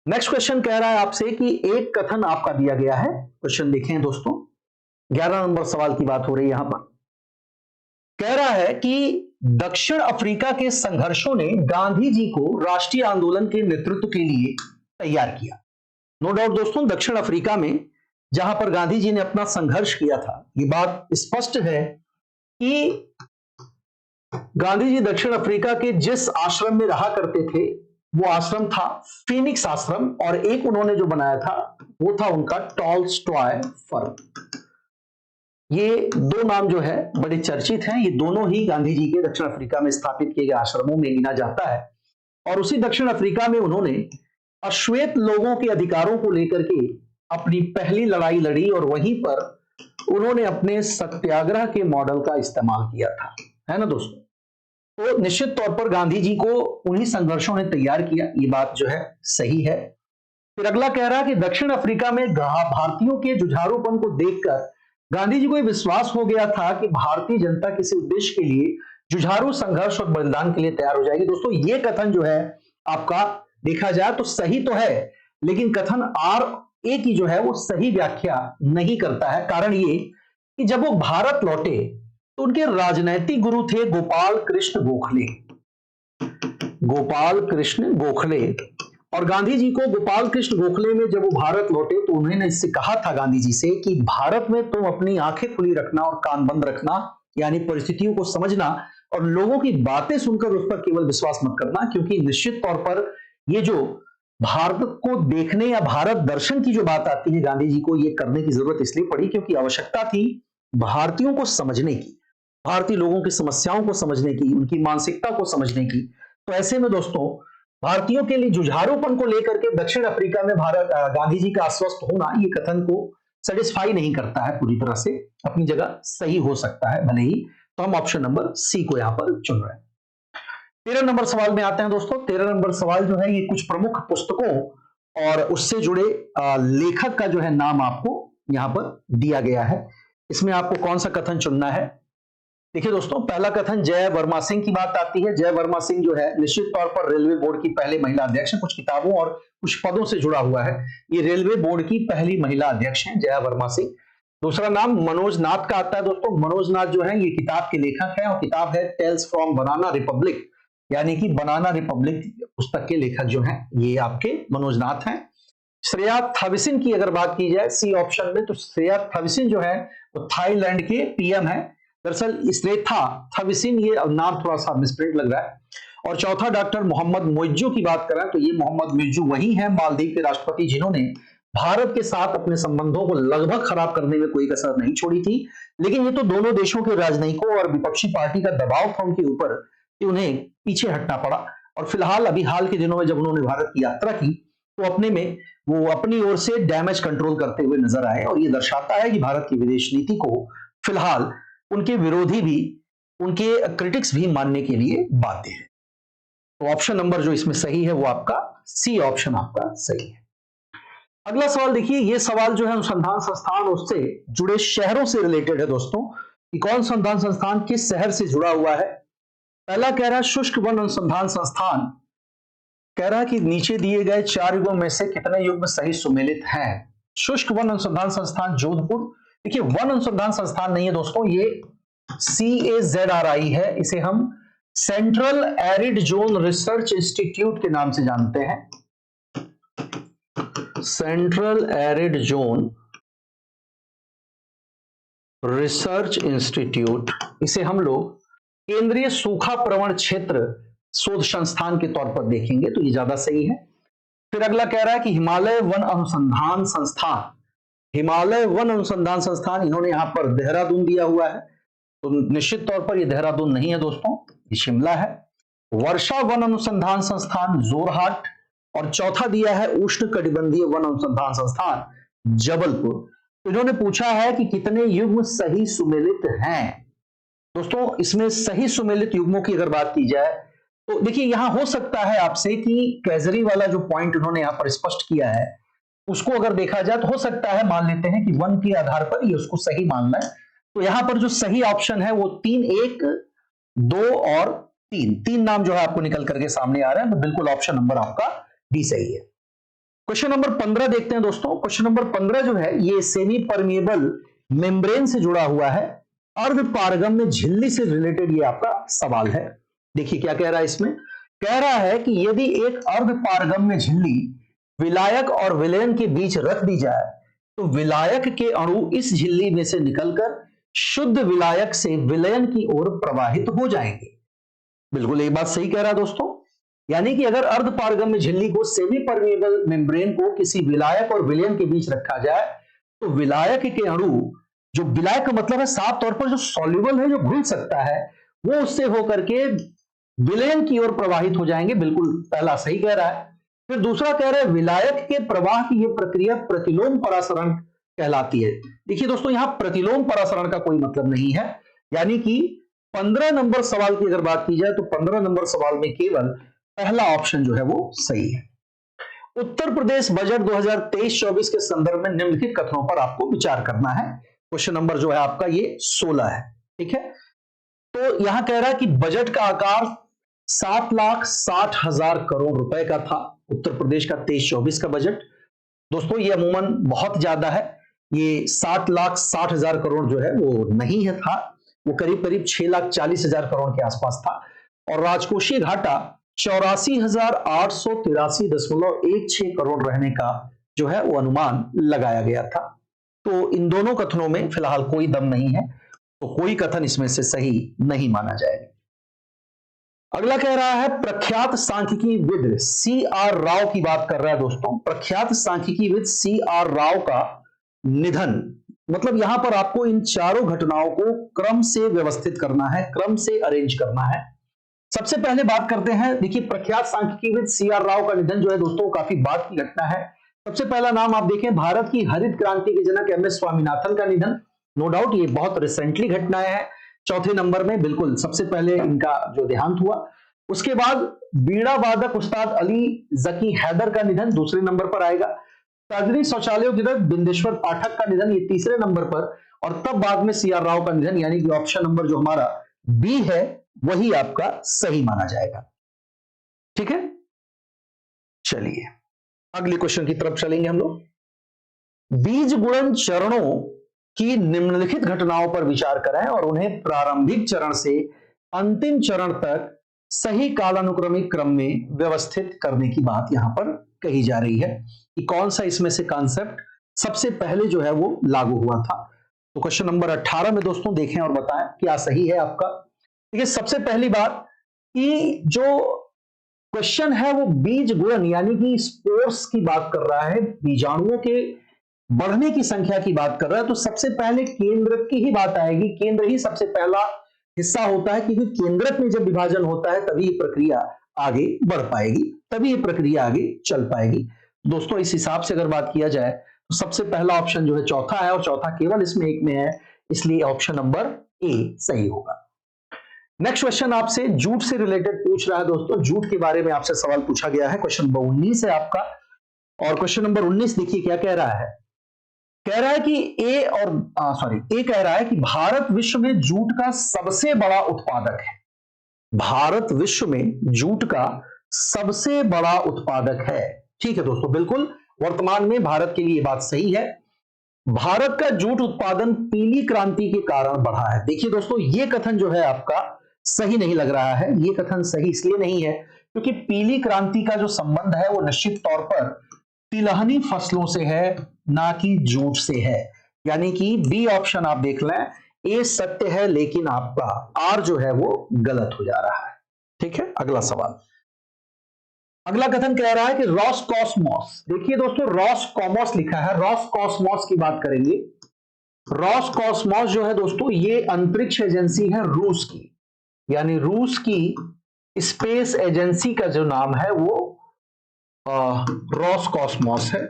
नेक्स्ट क्वेश्चन कह रहा है आपसे कि एक कथन आपका दिया गया है। क्वेश्चन देखें दोस्तों, 11 नंबर सवाल की बात हो रही है यहां पर। कह रहा है कि दक्षिण अफ्रीका के संघर्षों ने गांधी जी को राष्ट्रीय आंदोलन के नेतृत्व के लिए तैयार किया। नो डाउट दोस्तों, दक्षिण अफ्रीका में जहां पर गांधी जी ने अपना संघर्ष किया था, ये बात स्पष्ट है कि गांधी जी दक्षिण अफ्रीका के जिस आश्रम में रहा करते थे वो आश्रम था फीनिक्स आश्रम, और एक उन्होंने जो बनाया था वो था उनका टॉलस्टॉय फर्म। ये दो नाम जो है बड़े चर्चित हैं। ये दोनों ही गांधी जी के दक्षिण अफ्रीका में स्थापित किए गए आश्रमों में गिना जाता है। और उसी दक्षिण अफ्रीका में उन्होंने अश्वेत लोगों के अधिकारों को लेकर के अपनी पहली लड़ाई लड़ी और वहीं पर उन्होंने अपने सत्याग्रह के मॉडल का इस्तेमाल किया था, है ना दोस्तों। तो निश्चित तौर पर गांधी जी को उन्हीं संघर्षों ने तैयार किया, ये बात जो है सही है। फिर अगला कह रहा है कि दक्षिण अफ्रीका में भारतीयों के जुझारूपन को देखकर गांधी जी को यह विश्वास हो गया था कि भारतीय जनता किसी उद्देश्य के लिए जुझारू संघर्ष और बलिदान के लिए तैयार हो जाएगी। दोस्तों, ये कथन जो है आपका देखा जाए तो सही तो है, लेकिन कथन RA की जो है वो सही व्याख्या नहीं करता है। कारण ये कि जब वो भारत लौटे तो उनके राजनैतिक गुरु थे गोपाल कृष्ण गोखले। गोपाल कृष्ण गोखले, और गांधी जी को गोपाल कृष्ण गोखले में जब वो भारत लौटे तो उन्होंने इससे कहा था गांधी जी से कि भारत में तुम अपनी आंखें खुली रखना और कान बंद रखना, यानी परिस्थितियों को समझना और लोगों की बातें सुनकर उस पर केवल विश्वास मत करना, क्योंकि निश्चित तौर पर ये जो भारत को देखने या भारत दर्शन की जो बात आती है, गांधी जी को ये करने की जरूरत इसलिए पड़ी क्योंकि आवश्यकता थी भारतीयों को समझने की, भारतीय लोगों की समस्याओं को समझने की, उनकी मानसिकता को समझने की। तो ऐसे में दोस्तों, भारतीयों के लिए जुझारूपन को लेकर के दक्षिण अफ्रीका में गांधी जी का आश्वस्त होना ये कथन को सेटिस्फाई नहीं करता है पूरी तरह से, अपनी जगह सही हो सकता है भले ही। तो हम ऑप्शन नंबर सी को यहां पर चुन रहे हैं। 13 नंबर सवाल में आते हैं दोस्तों। 13 नंबर सवाल जो है ये कुछ प्रमुख पुस्तकों और उससे जुड़े लेखक का जो है नाम आपको यहां पर दिया गया है। इसमें आपको कौन सा कथन चुनना है? देखिए दोस्तों, पहला कथन जय वर्मा सिंह की बात आती है। जय वर्मा सिंह जो है निश्चित तौर पर रेलवे बोर्ड की पहले महिला अध्यक्ष है, कुछ किताबों और कुछ पदों से जुड़ा हुआ है। ये रेलवे बोर्ड की पहली महिला अध्यक्ष हैं जय वर्मा सिंह। दूसरा नाम मनोज नाथ का आता है दोस्तों। मनोज नाथ जो है ये किताब के लेखक हैं और किताब है टेल्स फ्रॉम बनाना रिपब्लिक, यानी कि बनाना रिपब्लिक पुस्तक के लेखक जो हैं ये आपके मनोज नाथ हैं। श्रेया थविसिन की अगर बात की जाए सी ऑप्शन में, तो श्रेया थविसिन जो है वो थाईलैंड के PM है। दरअसल श्रेया थविसिन ये नाम थोड़ा सा मिसप्रिंट लग रहा है। और चौथा डॉक्टर मोहम्मद मोइज्जू की बात करें तो ये मोहम्मद मोइज्जू वही है मालदीव के राष्ट्रपति जिन्होंने भारत के साथ अपने संबंधों को लगभग खराब करने में कोई कसर नहीं छोड़ी थी। लेकिन ये तो दोनों देशों के राजनयिकों और विपक्षी पार्टी का दबाव था उनके ऊपर कि उन्हें पीछे हटना पड़ा। और फिलहाल अभी हाल के दिनों में जब उन्होंने भारत की यात्रा की तो अपने में वो अपनी ओर से डैमेज कंट्रोल करते हुए नजर आए, और ये दर्शाता है कि भारत की विदेश नीति को फिलहाल उनके विरोधी भी, उनके क्रिटिक्स भी मानने के लिए बाध्य है। तो ऑप्शन नंबर जो इसमें सही है वो आपका सी ऑप्शन आपका सही है। अगला सवाल देखिए, ये सवाल जो है अनुसंधान संस्थान उससे जुड़े शहरों से रिलेटेड है दोस्तों, कि कौन अनुसंधान संस्थान किस शहर से जुड़ा हुआ है। पहला कह रहा है शुष्क वन अनुसंधान संस्थान, कह रहा है कि नीचे दिए गए 4 युग्मों में से कितने युग्म सही सुमेलित हैं। शुष्क वन अनुसंधान संस्थान जोधपुर, देखिए वन अनुसंधान संस्थान नहीं है दोस्तों, ये CAZRI है, इसे हम central arid zone research institute के नाम से जानते हैं। Central arid zone research institute, इसे हम लोग केंद्रीय सूखा प्रवण क्षेत्र शोध संस्थान के तौर पर देखेंगे तो ये ज्यादा सही है। फिर अगला कह रहा है कि हिमालय वन अनुसंधान संस्थान, हिमालय वन अनुसंधान संस्थान, इन्होंने यहां पर देहरादून दिया हुआ है, तो निश्चित तौर पर ये देहरादून नहीं है दोस्तों, ये शिमला है। वर्षा वन अनुसंधान संस्थान जोरहाट, और चौथा दिया है उष्ण कटिबंधीय वन अनुसंधान संस्थान जबलपुर। तो इन्होंने पूछा है कि कितने युग्म सही सुमेलित हैं। दोस्तों इसमें सही सुमेलित युग्मों की अगर बात की जाए तो देखिए यहां हो सकता है आपसे कि कैजरी वाला जो पॉइंट उन्होंने यहां पर स्पष्ट किया है उसको अगर देखा जाए तो हो सकता है, मान लेते हैं कि 1 के आधार पर ये उसको सही मानना है, तो यहां पर जो सही ऑप्शन है वो 3, 1, 2 और 3 नाम जो है आपको निकल करके सामने आ रहे हैं, तो बिल्कुल ऑप्शन नंबर आपका डी सही है। क्वेश्चन नंबर 15 देखते हैं दोस्तों। क्वेश्चन नंबर 15 जो है ये सेमी परमिएबल मेम्ब्रेन से जुड़ा हुआ है, अर्धपारगम्य झिल्ली से रिलेटेड ये आपका सवाल है। देखिए क्या कह रहा है इसमें, कह रहा है कि यदि एक अर्धपारगम्य झिल्ली विलायक और विलयन के बीच रख दी जाए तो विलायक के अणु इस झिल्ली में से निकलकर शुद्ध विलायक से विलयन की ओर प्रवाहित हो जाएंगे। बिल्कुल एक बात सही कह रहा है दोस्तों, यानी कि अगर अर्धपारगम्य झिल्ली को सेमी परमिएबल मेम्ब्रेन को किसी विलायक और विलयन के बीच रखा जाए तो विलायक के अणु, जो विलायक का मतलब है साफ तौर पर जो सॉल्युबल है, जो घुल सकता है, वो उससे होकर के विलयन की ओर प्रवाहित हो जाएंगे। बिल्कुल पहला सही कह रहा है। फिर दूसरा कह रहा है विलायक के प्रवाह की यह प्रक्रिया प्रतिलोम परासरण कहलाती है। देखिए दोस्तों यहां प्रतिलोम परासरण का कोई मतलब नहीं है, यानी कि 15 नंबर सवाल की अगर बात की जाए तो 15 नंबर सवाल में केवल पहला ऑप्शन जो है वो सही है। उत्तर प्रदेश बजट 2023-24 के संदर्भ में निम्नलिखित कथनों पर आपको विचार करना है। क्वेश्चन नंबर जो है आपका ये 16 है, ठीक है। तो यहां कह रहा है कि बजट का आकार 7,60,000 करोड़ रुपए का था, उत्तर प्रदेश का 23-24 का बजट। दोस्तों ये अमूमन बहुत ज्यादा है, ये 7,60,000 करोड़ जो है वो नहीं है था, वो करीब करीब 6,40,000 करोड़ के आसपास था, और राजकोषीय घाटा 84,883.16 करोड़ रहने का जो है वो अनुमान लगाया गया था। तो इन दोनों कथनों में फिलहाल कोई दम नहीं है, तो कोई कथन इसमें से सही नहीं माना जाएगा। अगला कह रहा है प्रख्यात सांख्यिकीविद CR राव की बात कर रहा है दोस्तों। प्रख्यात सांख्यिकीविद CR राव का निधन, मतलब यहां पर आपको इन चारों घटनाओं को क्रम से व्यवस्थित करना है, क्रम से अरेंज करना है। सबसे पहले बात करते हैं, देखिए प्रख्यात सांख्यिकीविद CR राव का निधन जो है दोस्तों काफी बाद की घटना है। सबसे पहला नाम आप देखें, भारत की हरित क्रांति के जनक MS स्वामीनाथन का निधन, नो डाउट ये बहुत रिसेंटली घटनाएं हैं। चौथे नंबर में बिल्कुल सबसे पहले इनका जो देहांत हुआ। उसके बाद बीड़ा वादक उस्ताद अली जकी हैदर का निधन दूसरे नंबर पर आएगा। सार्वजनिक शौचालयों के बिंदेश्वर पाठक का निधन ये तीसरे नंबर पर, और तब बाद में CR राव का निधन, यानी कि ऑप्शन नंबर जो हमारा बी है वही आपका सही माना जाएगा, ठीक है। चलिए अगले क्वेश्चन की तरफ चलेंगे हम लोग। बीज गुणन चरणों की निम्नलिखित घटनाओं पर विचार करें और उन्हें प्रारंभिक चरण से अंतिम चरण तक सही कालानुक्रमिक क्रम में व्यवस्थित करने की बात यहां पर कही जा रही है कि कौन सा इसमें से कॉन्सेप्ट सबसे पहले जो है वो लागू हुआ था। तो क्वेश्चन नंबर 18 में दोस्तों देखें और बताएं क्या सही है आपका। देखिए सबसे पहली बात कि जो क्वेश्चन है वो बीज गुणन यानी कि स्पोर्स की बात कर रहा है, बीजाणुओं के बढ़ने की संख्या की बात कर रहा है, तो सबसे पहले केंद्रक की ही बात आएगी। केंद्र ही सबसे पहला हिस्सा होता है, क्योंकि केंद्रक में जब विभाजन होता है तभी ये प्रक्रिया आगे बढ़ पाएगी, तभी ये प्रक्रिया आगे चल पाएगी। दोस्तों इस हिसाब से अगर बात किया जाए तो सबसे पहला ऑप्शन जो है चौथा है, और चौथा केवल इसमें एक में है, इसलिए ऑप्शन नंबर ए सही होगा। नेक्स्ट क्वेश्चन आपसे जूट से रिलेटेड पूछ रहा है दोस्तों। जूट के बारे में आपसे सवाल पूछा गया है। क्वेश्चन नंबर 19 है आपका, और क्वेश्चन नंबर 19 देखिए क्या कह रहा है। कह रहा है कि ए कह रहा है कि भारत विश्व में जूट का सबसे बड़ा उत्पादक है। भारत विश्व में जूट का सबसे बड़ा उत्पादक है। ठीक है दोस्तों, बिल्कुल वर्तमान में भारत के लिए बात सही है। भारत का जूट उत्पादन पीली क्रांति के कारण बढ़ा है। देखिए दोस्तों, ये कथन जो है आपका सही नहीं लग रहा है। ये कथन सही इसलिए नहीं है क्योंकि पीली क्रांति का जो संबंध है वो निश्चित तौर पर तिलहनी फसलों से है, ना कि जूट से है। यानी कि बी ऑप्शन आप देख लें, ए सत्य है लेकिन आपका आर जो है वो गलत हो जा रहा है। ठीक है, अगला सवाल। अगला कथन कह रहा है कि रॉसकॉस्मॉस, देखिए दोस्तों रॉसकॉमॉस लिखा है, रॉसकॉस्मॉस की बात करेंगे। रॉसकॉस्मॉस जो है दोस्तों ये अंतरिक्ष एजेंसी है रूस की, यानी रूस की स्पेस एजेंसी का जो नाम है वो रॉसकॉस्मॉस है।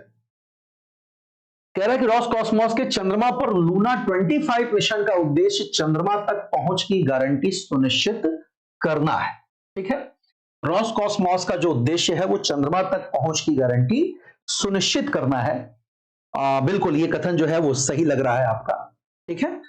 कह रहा है कि रॉसकॉस्मॉस के चंद्रमा पर लूना 25 मिशन का उद्देश्य चंद्रमा तक पहुंच की गारंटी सुनिश्चित करना है। ठीक है, रॉसकॉस्मॉस का जो उद्देश्य है वो चंद्रमा तक पहुंच की गारंटी सुनिश्चित करना है। बिल्कुल ये कथन जो है वो सही लग रहा है आपका। ठीक है,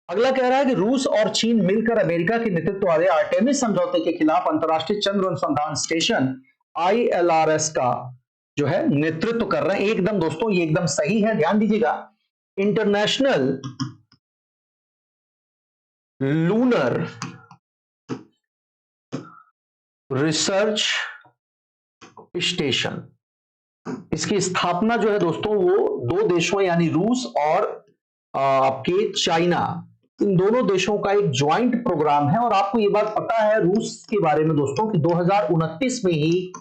अगला कह रहा है कि रूस और चीन मिलकर अमेरिका के नेतृत्व वाले आर्टेमिस समझौते के खिलाफ अंतरराष्ट्रीय चंद्र अनुसंधान स्टेशन ILRS का जो है नेतृत्व कर रहे हैं। एकदम दोस्तों ये एकदम सही है, ध्यान दीजिएगा। इंटरनेशनल लूनर रिसर्च स्टेशन, इसकी स्थापना जो है दोस्तों वो दो देशों यानी रूस और आपके चाइना, इन दोनों देशों का एक ज्वाइंट प्रोग्राम है। और आपको ये बात पता है रूस के बारे में दोस्तों कि 2029 में ही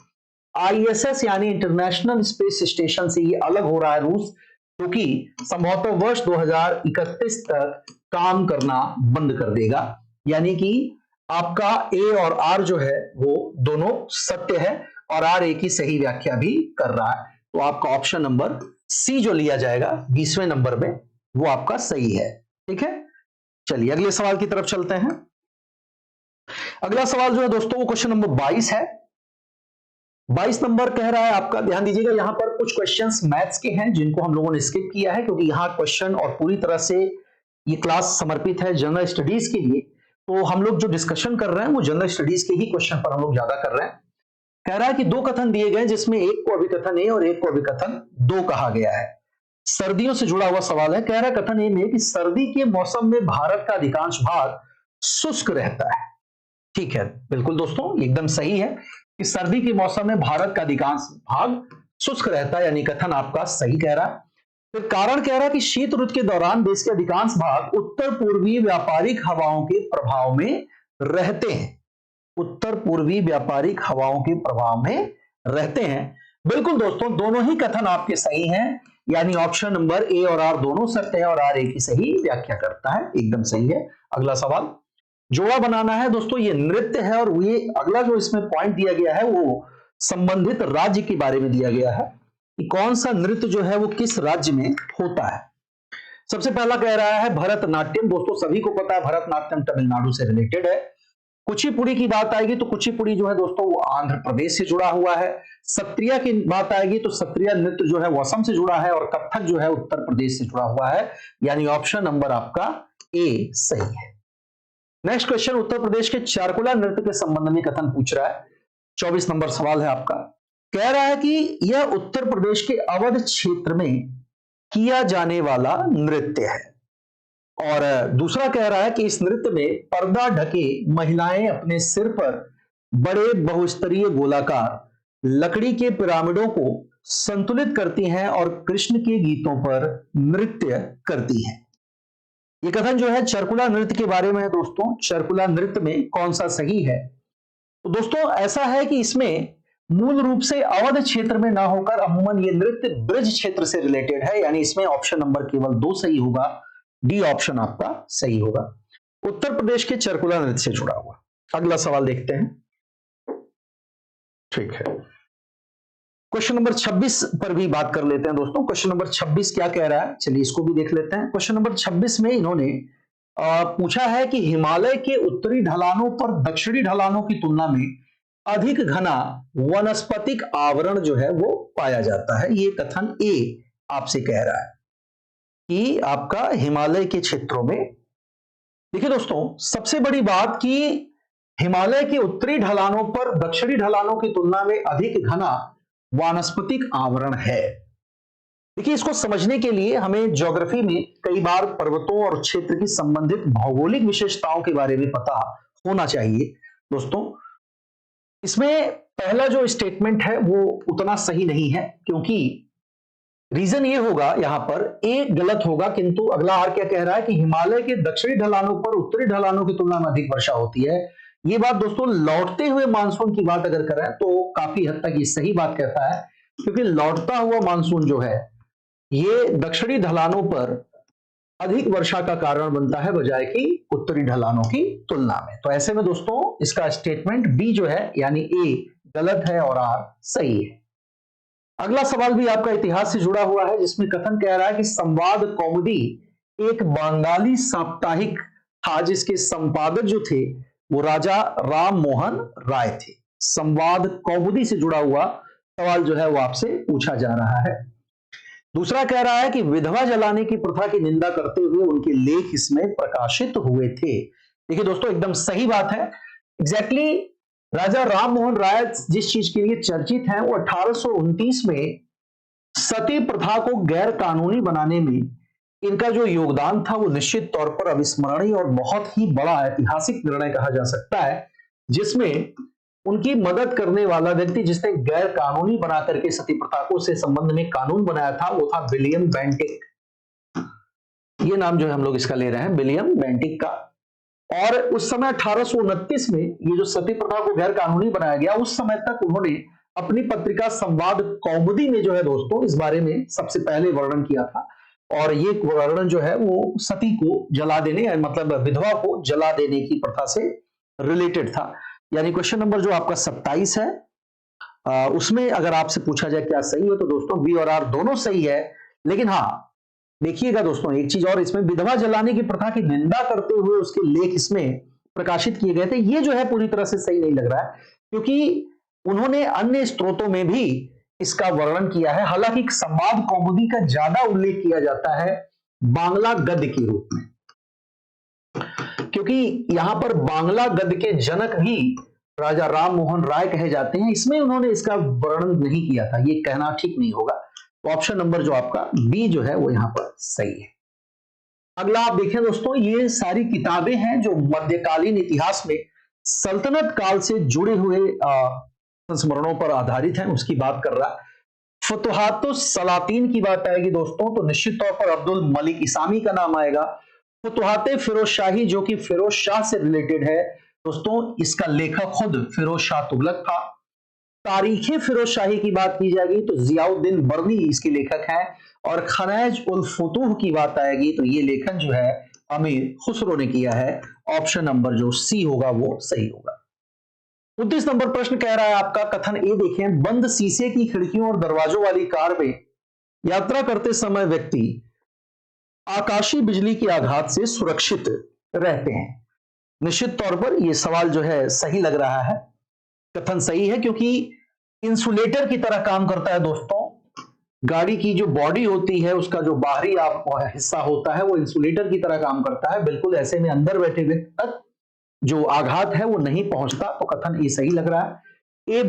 ISS यानी इंटरनेशनल स्पेस स्टेशन से ये अलग हो रहा है रूस, क्योंकि संभवतः वर्ष 2031 तक काम करना बंद कर देगा। यानी कि आपका ए और आर जो है वो दोनों सत्य है और आर ए की सही व्याख्या भी कर रहा है। तो आपका ऑप्शन नंबर सी जो लिया जाएगा 20वें नंबर में वो आपका सही है। ठीक है, चलिए अगले सवाल की तरफ चलते हैं। अगला सवाल जो है दोस्तों वो क्वेश्चन नंबर 22 है। 22 नंबर कह रहा है आपका, ध्यान दीजिएगा यहां पर कुछ क्वेश्चंस मैथ्स के हैं जिनको हम लोगों ने स्किप किया है क्योंकि यहां क्वेश्चन और पूरी तरह से ये क्लास समर्पित है जनरल स्टडीज के लिए। तो हम लोग जो डिस्कशन कर रहे हैं वो जनरल स्टडीज के ही क्वेश्चन पर हम लोग ज्यादा कर रहे हैं। कह रहा है कि दो कथन दिए गए जिसमें एक को अभिकथन ए और एक को अभिकथन दो कहा गया है। सर्दियों से जुड़ा हुआ सवाल है। कह रहा है कथन ए में कि सर्दी के मौसम में भारत का अधिकांश भाग शुष्क रहता है। ठीक है, बिल्कुल दोस्तों एकदम सही है कि सर्दी के मौसम में भारत का अधिकांश भाग शुष्क रहता है, यानी कथन आपका सही कह रहा है। फिर कारण कह रहा है कि शीत ऋतु के दौरान देश के अधिकांश भाग उत्तर पूर्वी व्यापारिक हवाओं के प्रभाव में रहते हैं। उत्तर पूर्वी व्यापारिक हवाओं के प्रभाव में रहते हैं। बिल्कुल दोस्तों दोनों ही कथन आपके सही हैं, यानी ऑप्शन नंबर ए और आर दोनों सत्य है और आर ए की सही व्याख्या करता है, एकदम सही है। अगला सवाल जोड़ा बनाना है दोस्तों, ये नृत्य है और ये अगला जो इसमें पॉइंट दिया गया है वो संबंधित राज्य के बारे में दिया गया है कि कौन सा नृत्य जो है वो किस राज्य में होता है। सबसे पहला कह रहा है भरतनाट्यम। दोस्तों सभी को पता है भरतनाट्यम तमिलनाडु से रिलेटेड है। कुचिपुड़ी की बात आएगी तो कुचिपुड़ी जो है दोस्तों वो आंध्र प्रदेश से जुड़ा हुआ है। सत्रिया की बात आएगी तो सत्रिया नृत्य जो है वो असम से जुड़ा है और कथक जो है उत्तर प्रदेश से जुड़ा हुआ है, यानी ऑप्शन नंबर आपका ए सही है। नेक्स्ट क्वेश्चन उत्तर प्रदेश के चारकुला नृत्य के संबंध में कथन पूछ रहा है। 24 नंबर सवाल है आपका। कह रहा है कि यह उत्तर प्रदेश के अवध क्षेत्र में किया जाने वाला नृत्य है। और दूसरा कह रहा है कि इस नृत्य में पर्दा ढके महिलाएं अपने सिर पर बड़े बहुस्तरीय गोलाकार लकड़ी के पिरामिडों को संतुलित करती हैं और कृष्ण के गीतों पर नृत्य करती हैं। ये कथन जो है चरकुला नृत्य के बारे में है दोस्तों। चरकुला नृत्य में कौन सा सही है? तो दोस्तों ऐसा है कि इसमें मूल रूप से अवध क्षेत्र में ना होकर अमूमन ये नृत्य ब्रज क्षेत्र से रिलेटेड है, यानी इसमें ऑप्शन नंबर केवल 2 सही होगा, डी ऑप्शन आपका सही होगा। उत्तर प्रदेश के चरकुला नृत्य से जुड़ा हुआ। अगला सवाल देखते हैं। ठीक है, क्वेश्चन नंबर 26 पर भी बात कर लेते हैं दोस्तों। क्वेश्चन नंबर 26 क्या कह रहा है, चलिए इसको भी देख लेते हैं। क्वेश्चन नंबर 26 में इन्होंने पूछा है कि हिमालय के उत्तरी ढलानों पर दक्षिणी ढलानों की तुलना में अधिक घना वनस्पतिक आवरण जो है वो पाया जाता है। ये कथन ए आपसे कह रहा है कि आपका हिमालय के क्षेत्रों में, देखिए दोस्तों, सबसे बड़ी बात कि हिमालय के उत्तरी ढलानों पर दक्षिणी ढलानों की तुलना में अधिक घना वानस्पतिक आवरण है। देखिए, इसको समझने के लिए हमें ज्योग्राफी में कई बार पर्वतों और क्षेत्र की संबंधित भौगोलिक विशेषताओं के बारे में पता होना चाहिए। दोस्तों, इसमें पहला जो स्टेटमेंट है वो उतना सही नहीं है, क्योंकि रीजन ये होगा, यहां पर ए गलत होगा, किंतु अगला आर क्या कह रहा है कि हिमालय के दक्षिणी ढलानों पर उत्तरी ढलानों की तुलना में अधिक वर्षा होती है। ये बात दोस्तों लौटते हुए मानसून की बात अगर करें तो काफी हद तक ये सही बात कहता है, क्योंकि लौटता हुआ मानसून जो है ये दक्षिणी ढलानों पर अधिक वर्षा का कारण बनता है बजाय कि उत्तरी ढलानों की तुलना में। तो ऐसे में दोस्तों इसका स्टेटमेंट बी जो है यानी ए गलत है और आर सही है। अगला सवाल भी आपका इतिहास से जुड़ा हुआ है, जिसमें कथन कह रहा है कि संवाद कौमुदी एक बंगाली साप्ताहिक था जिसके संपादक जो थे वो राजा राम मोहन राय थे। संवाद कौमुदी से जुड़ा हुआ सवाल जो है वो आपसे पूछा जा रहा है। दूसरा कह रहा है कि विधवा जलाने की प्रथा की निंदा करते हुए उनके लेख इसमें प्रकाशित हुए थे। देखिए दोस्तों, एकदम सही बात है। एग्जैक्टली राजा राम मोहन राय जिस चीज के लिए चर्चित हैं वो 1829 में सती प्रथा को गैर कानूनी बनाने में इनका जो योगदान था वो निश्चित तौर पर अविस्मरणीय और बहुत ही बड़ा ऐतिहासिक निर्णय कहा जा सकता है, जिसमें उनकी मदद करने वाला व्यक्ति जिसने गैर कानूनी बना करके सती प्रथा को से संबंध में कानून बनाया था वो था विलियम बेंटिक। ये नाम जो है हम लोग इसका ले रहे हैं, विलियम बेंटिक का। और उस समय 1829 में ये जो सती प्रथा को गैर कानूनी बनाया गया, उस समय तक उन्होंने अपनी पत्रिका संवाद कौमुदी में जो है दोस्तों इस बारे में सबसे पहले वर्णन किया था। और ये वर्णन जो है वो सती को जला देने, मतलब विधवा को जला देने की प्रथा से रिलेटेड था। यानी क्वेश्चन नंबर जो आपका 27 है उसमें अगर आपसे पूछा जाए क्या सही है, तो दोस्तों बी और आर दोनों सही है। लेकिन हाँ देखिएगा दोस्तों, एक चीज और, इसमें विधवा जलाने की प्रथा की निंदा करते हुए उसके लेख इसमें प्रकाशित किए गए थे। ये जो है पूरी तरह से सही नहीं लग रहा है, क्योंकि उन्होंने अन्य स्रोतों में भी इसका वर्णन किया है। हालांकि संवाद कौमुदी का ज्यादा उल्लेख किया जाता है बांग्ला गद्य के रूप में, क्योंकि यहां पर बांग्ला गद्य के जनक भी राजा राम मोहन राय कहे जाते हैं। इसमें उन्होंने इसका वर्णन नहीं किया था, ये कहना ठीक नहीं होगा। तो ऑप्शन नंबर जो आपका बी जो है वो यहां पर सही है। अगला आप देखें दोस्तों, ये सारी किताबें हैं जो मध्यकालीन इतिहास में सल्तनत काल से जुड़े हुए संस्मरणों पर आधारित हैं, उसकी बात कर रहा है। फतुहातो सलातीन की बात आएगी दोस्तों तो निश्चित तौर पर अब्दुल मलिक इसामी का नाम आएगा। फतुहाते फिरोज शाही जो कि फिरोज शाह से रिलेटेड है दोस्तों, इसका लेखक खुद फिरोज शाह तुगलक था। तारीखे फिरोज शाही की बात की जाएगी तो जियाउद्दीन बर्नी इसके लेखक हैं। और खनैज उल फुतूह की बात आएगी तो ये लेखन जो है अमीर खुसरो ने किया है। ऑप्शन नंबर जो सी होगा वो सही होगा। 29 नंबर प्रश्न कह रहा है आपका, कथन ए देखें, बंद शीशे की खिड़कियों और दरवाजों वाली कार में यात्रा करते समय व्यक्ति आकाशीय बिजली के आघात से सुरक्षित रहते हैं। निश्चित तौर पर यह सवाल जो है सही लग रहा है, कथन सही है, क्योंकि इंसुलेटर की तरह काम करता है दोस्तों। गाड़ी की जो बॉडी होती है उसका जो बाहरी हिस्सा होता है वो इंसुलेटर की तरह काम करता है। बिल्कुल ऐसे में अंदर बैठे व्यक्ति तक जो आघात है वो नहीं पहुंचता। तो कथन ये सही लग रहा है।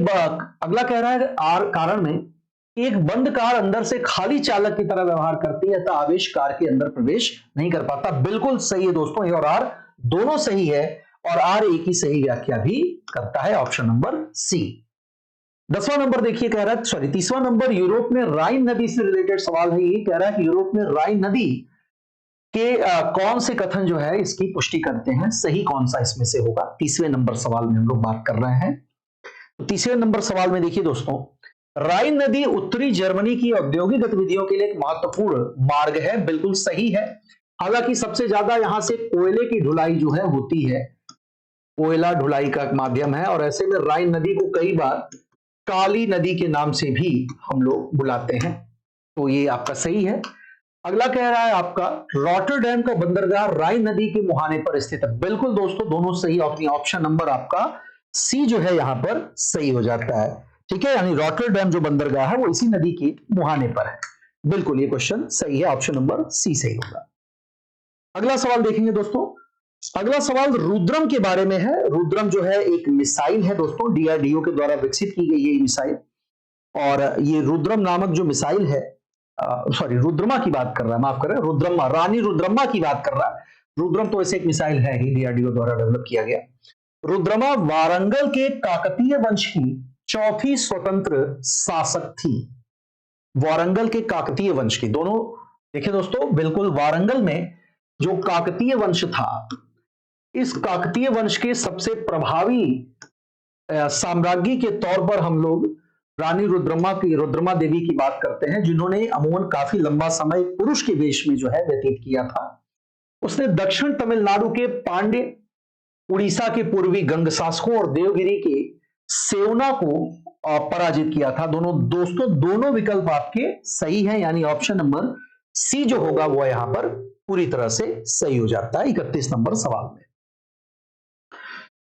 अगला कह रहा है आर कारण में, एक बंद कार अंदर से खाली चालक की तरह व्यवहार करती है, तो आवेश कार के अंदर प्रवेश नहीं कर पाता। बिल्कुल सही है दोस्तों, ए और आर दोनों सही है और आर एक ही सही व्याख्या भी करता है। Option number C. 10वां नंबर देखिए, कह रहा है 30वां नंबर यूरोप में राइन नदी से रिलेटेड सवाल है। ये कह रहा है कि यूरोप में राइन नदी के कौन से कथन जो है इसकी पुष्टि करते हैं, सही कौन सा इसमें से होगा। 30वें नंबर सवाल में हम लोग बात कर रहे हैं। तो 30वें नंबर सवाल में देखिए दोस्तों, राइन नदी उत्तरी जर्मनी की औद्योगिक गतिविधियों के लिए एक महत्वपूर्ण मार्ग है। बिल्कुल सही है। हालांकि सबसे ज्यादा यहां से कोयले की ढुलाई जो है होती है, कोयला ढुलाई का माध्यम है। और ऐसे में राइन नदी को कई बार काली नदी के नाम से भी हम लोग बुलाते हैं। तो ये आपका सही है। अगला कह रहा है आपका रॉटरडैम का बंदरगाह राइन नदी के मुहाने पर स्थित है। बिल्कुल दोस्तों, दोनों सही। ऑप्शन नंबर आपका सी जो है यहां पर सही हो जाता है। ठीक है, यानी रॉटरडैम जो बंदरगाह है वो इसी नदी के मुहाने पर है। बिल्कुल ये क्वेश्चन सही है, ऑप्शन नंबर सी सही होगा। अगला सवाल देखेंगे दोस्तों। अगला सवाल रुद्रम के बारे में है। रुद्रम जो है एक मिसाइल है दोस्तों, डीआरडीओ के द्वारा विकसित की गई ये मिसाइल। और ये रुद्रम नामक जो मिसाइल है, सॉरी रुद्रमा की बात कर रहा है, माफ कर रहे हैं, रुद्रम्मा, रानी रुद्रम्मा की बात कर रहा है। रुद्रम तो ऐसे एक मिसाइल है ही, डीआरडीओ द्वारा डेवलप किया गया। रुद्रमा वारंगल के काकतीय वंश की चौथी स्वतंत्र शासक थी। वारंगल के काकतीय वंश की, दोनों देखिए दोस्तों, बिल्कुल वारंगल में जो काकतीय वंश था, इस काकतीय वंश के सबसे प्रभावी साम्राज्ञी के तौर पर हम लोग रानी रुद्रमा देवी की बात करते हैं, जिन्होंने अमूमन काफी लंबा समय पुरुष के वेश में जो है व्यतीत किया था। उसने दक्षिण तमिलनाडु के पांड्य, उड़ीसा के पूर्वी गंग शासकों और देवगिरी के सेवना को पराजित किया था। दोनों विकल्प आपके सही हैं, यानी ऑप्शन नंबर सी जो होगा वो यहां पर पूरी तरह से सही हो जाता है 31 नंबर सवाल में।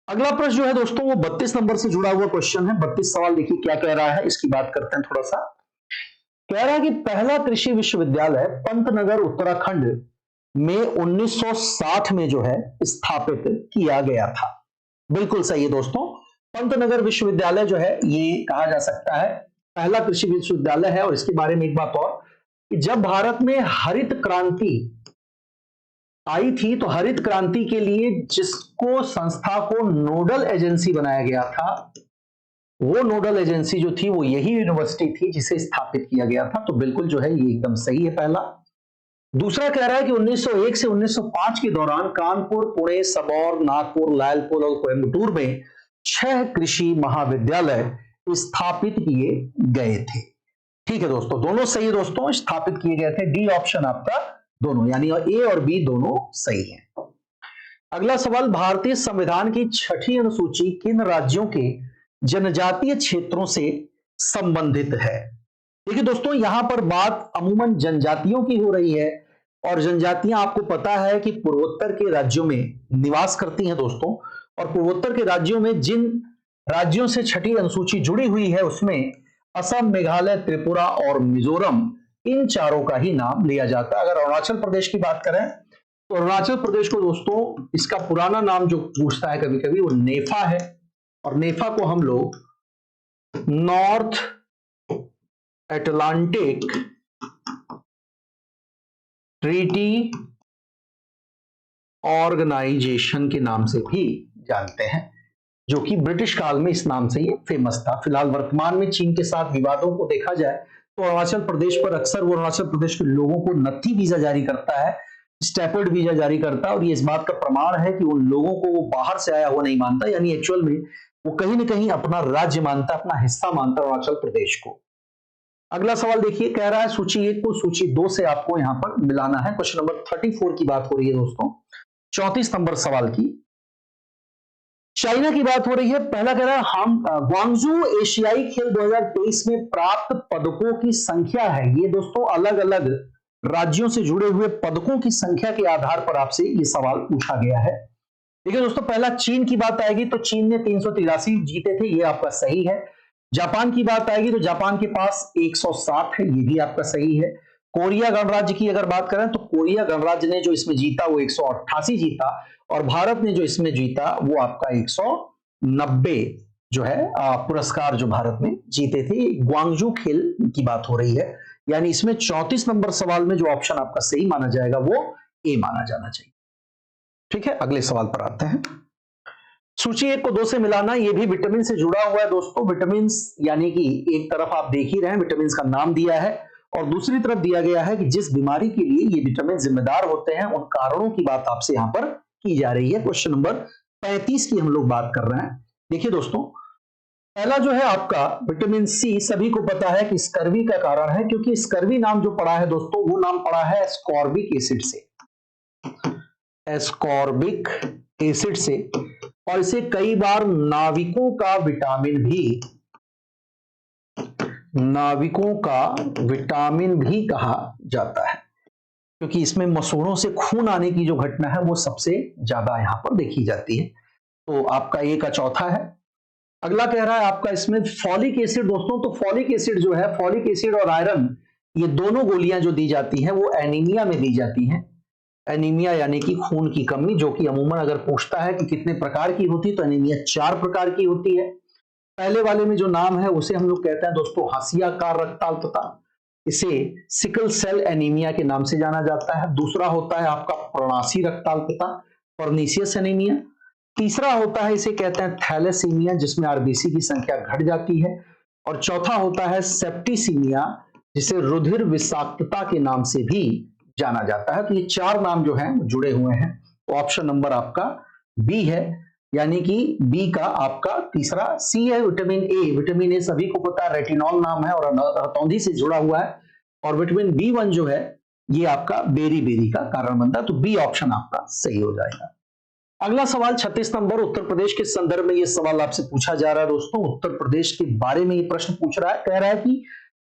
अगला प्रश्न जो है दोस्तों वो 32 नंबर से जुड़ा हुआ क्वेश्चन है। 32 सवाल देखिए क्या कह रहा है, इसकी बात करते हैं थोड़ा सा। कह रहा है कि पहला कृषि विश्वविद्यालय पंतनगर उत्तराखंड में 1960 में जो है स्थापित किया गया था। बिल्कुल सही है दोस्तों, पंतनगर विश्वविद्यालय जो है ये कहा जा सकता है पहला कृषि विश्वविद्यालय है। और इसके बारे में एक बात और कि जब भारत में हरित क्रांति आई थी तो हरित क्रांति के लिए जिसको संस्था को नोडल एजेंसी बनाया गया था, वो नोडल एजेंसी जो थी वो यही यूनिवर्सिटी थी जिसे स्थापित किया गया था। तो बिल्कुल जो है ये एकदम सही है पहला। दूसरा कह रहा है कि 1901 से 1905 के दौरान कानपुर, पुणे, सबौर, नागपुर, लायलपुर और कोयम्बटूर में 6 कृषि महाविद्यालय स्थापित किए गए थे। ठीक है दोस्तों, दोनों सही है दोस्तों, स्थापित किए गए थे। डी ऑप्शन आपका दोनों, यानी ए और बी दोनों सही हैं। अगला सवाल, भारतीय संविधान की 6ठी अनुसूची किन राज्यों के जनजातीय क्षेत्रों से संबंधित है? देखिए दोस्तों, यहां पर बात अमूमन जनजातियों की हो रही है, और जनजातियां आपको पता है कि पूर्वोत्तर के राज्यों में निवास करती हैं दोस्तों। और पूर्वोत्तर के राज्यों में जिन राज्यों से 6ठी अनुसूची जुड़ी हुई है उसमें असम, मेघालय, त्रिपुरा और मिजोरम, इन चारों का ही नाम लिया जाता है। अगर अरुणाचल प्रदेश की बात करें तो अरुणाचल प्रदेश को दोस्तों इसका पुराना नाम जो पूछता है कभी कभी वो नेफा है, और नेफा को हम लोग नॉर्थ अटलांटिक ट्रीटी ऑर्गेनाइजेशन के नाम से भी जानते हैं, जो कि ब्रिटिश काल में इस नाम से ये फेमस था। फिलहाल वर्तमान में चीन के साथ विवादों को देखा जाए तो अरुणाचल प्रदेश पर अक्सर वो अरुणाचल प्रदेश के लोगों को नत्थी वीजा जारी करता है, स्टेपर्ड वीजा जारी करता है, और ये इस बात का प्रमाण है कि उन लोगों को वो बाहर से आया हुआ नहीं मानता, यानी एक्चुअल में वो कहीं ना कहीं अपना राज्य मानता, अपना हिस्सा मानता अरुणाचल प्रदेश को। अगला सवाल देखिए, कह रहा है सूची 1 को सूची 2 से आपको यहां पर मिलाना है। क्वेश्चन नंबर 34 की बात हो रही है दोस्तों, 34 नंबर सवाल की। चाइना की बात हो रही है। पहला कह रहा है हम ग्वांगजू एशियाई खेल 2023 में प्राप्त पदकों की संख्या है। ये दोस्तों अलग अलग राज्यों से जुड़े हुए पदकों की संख्या के आधार पर आपसे ये सवाल पूछा गया है। देखिए दोस्तों, पहला चीन की बात आएगी तो चीन ने 383 जीते थे, ये आपका सही है। जापान की बात आएगी तो जापान के पास 107 है, ये भी आपका सही है। कोरिया गणराज्य की अगर बात करें तो कोरिया गणराज्य ने जो इसमें जीता वो 188 जीता, और भारत ने जो इसमें जीता वो आपका 190 जो है पुरस्कार जो भारत में जीते थे। ग्वांगजू खेल की बात हो रही है, यानी इसमें 34 नंबर सवाल में जो ऑप्शन आपका सही माना जाएगा वो ए माना जाना चाहिए। ठीक है, अगले सवाल पर आते हैं। सूची 1 को 2 से मिलाना, ये भी विटामिन से जुड़ा हुआ है दोस्तों। विटामिन यानी कि एक तरफ आप देख ही रहे हैं विटामिन का नाम दिया है, और दूसरी तरफ दिया गया है कि जिस बीमारी के लिए ये विटामिन जिम्मेदार होते हैं उन कारणों की बात आपसे यहां पर की जा रही है। क्वेश्चन नंबर 35 की हम लोग बात कर रहे हैं। देखिए दोस्तों, पहला जो है आपका विटामिन सी, सभी को पता है कि स्कर्वी का कारण है, क्योंकि स्कर्वी नाम जो पड़ा है दोस्तों वो नाम पड़ा है एस्कॉर्बिक एसिड से, एस्कॉर्बिक एसिड से। और इसे कई बार नाविकों का विटामिन भी कहा जाता है। क्योंकि इसमें मसूड़ों से खून आने की जो घटना है वो सबसे ज्यादा यहां पर देखी जाती है। तो आपका ए का चौथा है। अगला कह रहा है आपका इसमें फॉलिक एसिड दोस्तों, तो फॉलिक एसिड जो है, फॉलिक एसिड और आयरन, ये दोनों गोलियां जो दी जाती हैं वो एनीमिया में दी जाती हैं। एनीमिया यानी कि खून की कमी, जो कि अमूमन अगर पूछता है कि कितने प्रकार की होती है तो एनीमिया 4 प्रकार की होती है। पहले वाले में जो नाम है उसे हम लोग कहते हैं दोस्तों हाशियाकार रक्ताल्पता, इसे सिकल सेल एनीमिया के नाम से जाना जाता है। दूसरा होता है आपका पर्णासी रक्ताल्पता, पर्नीशियस एनीमिया। तीसरा होता है, इसे कहते हैं थैलेसीमिया, जिसमें आरबीसी की संख्या घट जाती है। और चौथा होता है सेप्टिसीमिया, जिसे रुधिर विषाक्तता के नाम से भी जाना जाता है। तो ये 4 नाम जो हैं जुड़े हुए हैं। तो ऑप्शन नंबर आपका बी है, यानी कि बी का आपका तीसरा। सी है विटामिन ए। विटामिन ए सभी को पता है रेटिनॉल नाम है और रतौंधी से जुड़ा हुआ है। और विटामिन बी1 जो है ये आपका बेरी बेरी का कारण बनता है। तो बी ऑप्शन आपका सही हो जाएगा। अगला सवाल 36 नंबर, उत्तर प्रदेश के संदर्भ में ये सवाल आपसे पूछा जा रहा है दोस्तों। उत्तर प्रदेश के बारे में ये प्रश्न पूछ रहा है, कह रहा है कि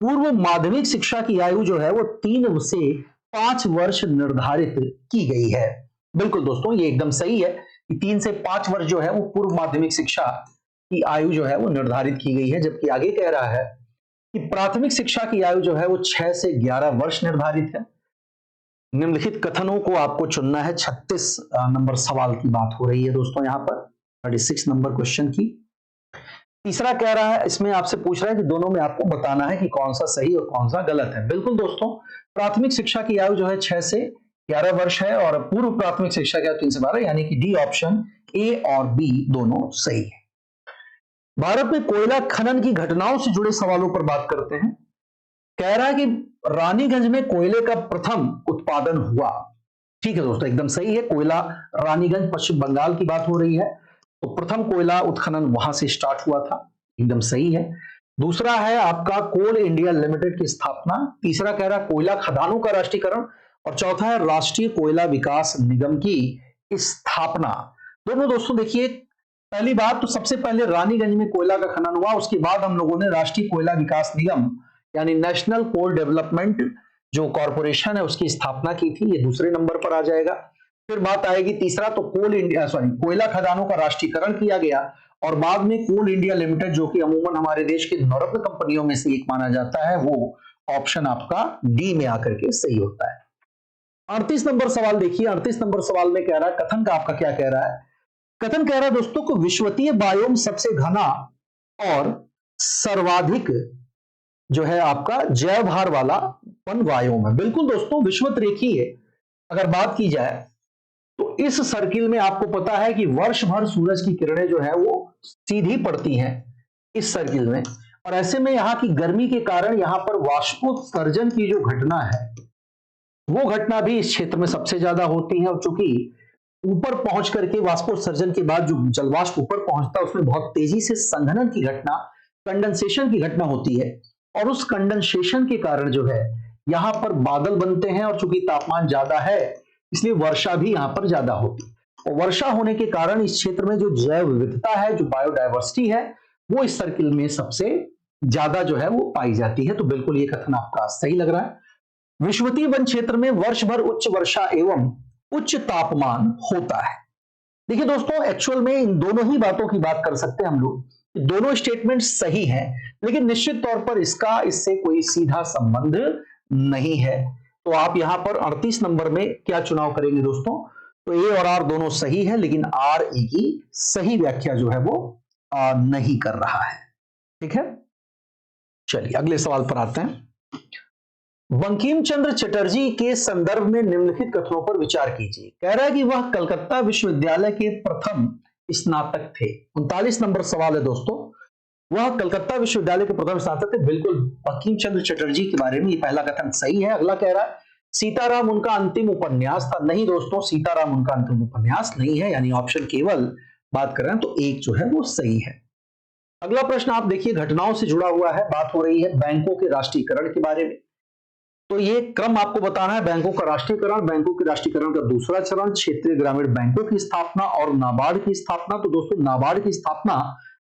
पूर्व माध्यमिक शिक्षा की आयु जो है वो 3 से 5 वर्ष निर्धारित की गई है। बिल्कुल दोस्तों, ये एकदम सही है कि 3 से 5 वर्ष जो है वो पूर्व माध्यमिक शिक्षा की आयु जो है वो निर्धारित की गई है। जबकि आगे कह रहा है कि प्राथमिक शिक्षा की आयु जो है वो 6 से 11 वर्ष निर्धारित है। निम्नलिखित कथनों को आपको चुनना है। 36 नंबर सवाल की बात हो रही है दोस्तों यहाँ पर, 36 नंबर क्वेश्चन की। तीसरा कह रहा है, इसमें आपसे पूछ रहा है कि दोनों में आपको बताना है कि कौन सा सही और कौन सा गलत है। बिल्कुल दोस्तों, प्राथमिक शिक्षा की आयु जो है 6 से 11 वर्ष है और पूर्व प्राथमिक शिक्षा की आयु 3 से 12, यानी कि डी ऑप्शन, ए और बी दोनों सही है। भारत में कोयला खनन की घटनाओं से जुड़े सवालों पर बात करते हैं। कह रहा है कि रानीगंज में कोयले का प्रथम उत्पादन हुआ। ठीक है दोस्तों, एकदम सही है। कोयला रानीगंज पश्चिम बंगाल की बात हो रही है, तो प्रथम कोयला उत्खनन वहां से स्टार्ट हुआ था, एकदम सही है। दूसरा है आपका कोल इंडिया लिमिटेड की स्थापना। तीसरा कह रहा है कोयला खदानों का राष्ट्रीयकरण। और चौथा है राष्ट्रीय कोयला विकास निगम की स्थापना। दोनों दोस्तों देखिए, पहली बात तो सबसे पहले रानीगंज में कोयला का खनन हुआ, उसके बाद हम लोगों ने राष्ट्रीय कोयला विकास निगम यानी नेशनल कोल डेवलपमेंट जो कॉरपोरेशन है उसकी स्थापना की थी, ये दूसरे नंबर पर आ जाएगा। फिर बात आएगी तीसरा, तो कोयला खदानों का राष्ट्रीयकरण किया गया। और बाद में कोल इंडिया लिमिटेड, जो कि अमूमन हमारे देश की नवरत्न कंपनियों में से एक माना जाता है, वो ऑप्शन आपका डी में आकर के सही होता है। 38 नंबर सवाल देखिए। 38 नंबर सवाल में कह रहा है, कथन का आपका क्या कह रहा है? कथन कह रहा है दोस्तों को विश्वतीय बायोम सबसे घना और सर्वाधिक जो है आपका जैव भार वाला वन बायोम है। बिल्कुल दोस्तों, विषुवत रेखीय अगर बात की जाए तो इस सर्किल में आपको पता है कि वर्ष भर सूरज की किरणें जो है वो सीधी पड़ती हैं इस सर्किल में। और ऐसे में यहाँ की गर्मी के कारण यहाँ पर वाष्पोत्सर्जन की जो घटना है वो घटना भी इस क्षेत्र में सबसे ज्यादा होती है। और चूंकि ऊपर पहुंच करके वाष्पोत्सर्जन के बाद जो जलवाष्प ऊपर पहुंचता है उसमें बहुत तेजी से संघनन की घटना, कंडेंसेशन की घटना होती है। और उस कंडेंसेशन के कारण जो है यहाँ पर बादल बनते हैं। और चूंकि तापमान ज्यादा है इसलिए वर्षा भी यहाँ पर ज्यादा होती है। और वर्षा होने के कारण इस क्षेत्र में जो जैव विविधता है, जो बायोडायवर्सिटी है, वो इस सर्किल में सबसे ज्यादा जो है वो पाई जाती है। तो बिल्कुल ये कथन आपका सही लग रहा है। विषुवतीय वन क्षेत्र में वर्ष भर उच्च वर्षा एवं उच्च तापमान होता है। देखिए दोस्तों, एक्चुअल में इन दोनों ही बातों की बात कर सकते हैं हम लोग, दोनों स्टेटमेंट सही हैं, लेकिन निश्चित तौर पर इससे कोई सीधा संबंध नहीं है। तो आप यहां पर 38 नंबर में क्या चुनाव करेंगे दोस्तों? तो ए और आर दोनों सही है, लेकिन आर ई की सही व्याख्या जो है वो नहीं कर रहा है। ठीक है, चलिए अगले सवाल पर आते हैं। बंकिम चंद्र चटर्जी के संदर्भ में निम्नलिखित कथनों पर विचार कीजिए। कह रहा है कि वह कलकत्ता विश्वविद्यालय के प्रथम स्नातक थे। 39 नंबर सवाल है दोस्तों, वह कलकत्ता विश्वविद्यालय के प्रथम स्नातक थे। बिल्कुल बंकिम चंद्र चटर्जी के बारे में ये पहला कथन सही है। अगला कह रहा है सीताराम उनका अंतिम उपन्यास था। नहीं दोस्तों, सीताराम उनका अंतिम उपन्यास नहीं है, यानी ऑप्शन केवल बात कर रहे हैं तो एक जो है वो सही है। अगला प्रश्न आप देखिए, घटनाओं से जुड़ा हुआ है, बात हो रही है बैंकों के राष्ट्रीयकरण के बारे में। तो ये क्रम आपको बताना है, बैंकों का राष्ट्रीयकरण, बैंकों के राष्ट्रीयकरण का दूसरा चरण, क्षेत्रीय ग्रामीण बैंकों की स्थापना और नाबार्ड की स्थापना। तो दोस्तों नाबार्ड की स्थापना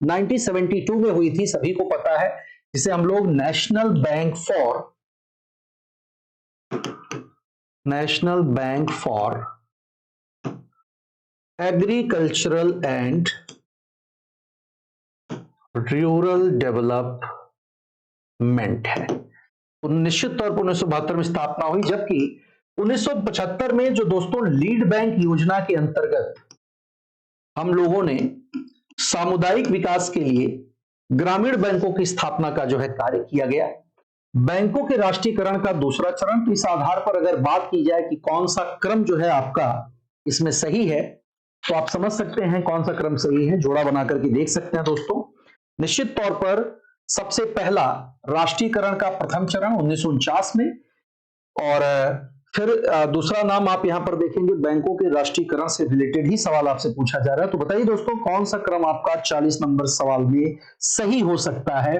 1972 में हुई थी, सभी को पता है, जिसे हम लोग national bank for national bank for agricultural and rural development है। तो निश्चित तौर पर 1972 में स्थापना हुई, जबकि 1975 में जो दोस्तों लीड बैंक योजना के अंतर्गत हम लोगों ने सामुदायिक विकास के लिए ग्रामीण बैंकों की स्थापना का जो है कार्य किया गया। बैंकों के राष्ट्रीयकरण का दूसरा चरण। तो इस आधार पर अगर बात की जाए कि कौन सा क्रम जो है आपका इसमें सही है, तो आप समझ सकते हैं कौन सा क्रम सही है, जोड़ा बना करके देख सकते हैं दोस्तों। निश्चित तौर पर सबसे पहला राष्ट्रीयकरण का प्रथम चरण 1949 में, और फिर दूसरा नाम आप यहां पर देखेंगे बैंकों के राष्ट्रीयकरण से रिलेटेड ही सवाल आपसे पूछा जा रहा है। तो बताइए दोस्तों कौन सा क्रम आपका 40 नंबर सवाल में सही हो सकता है।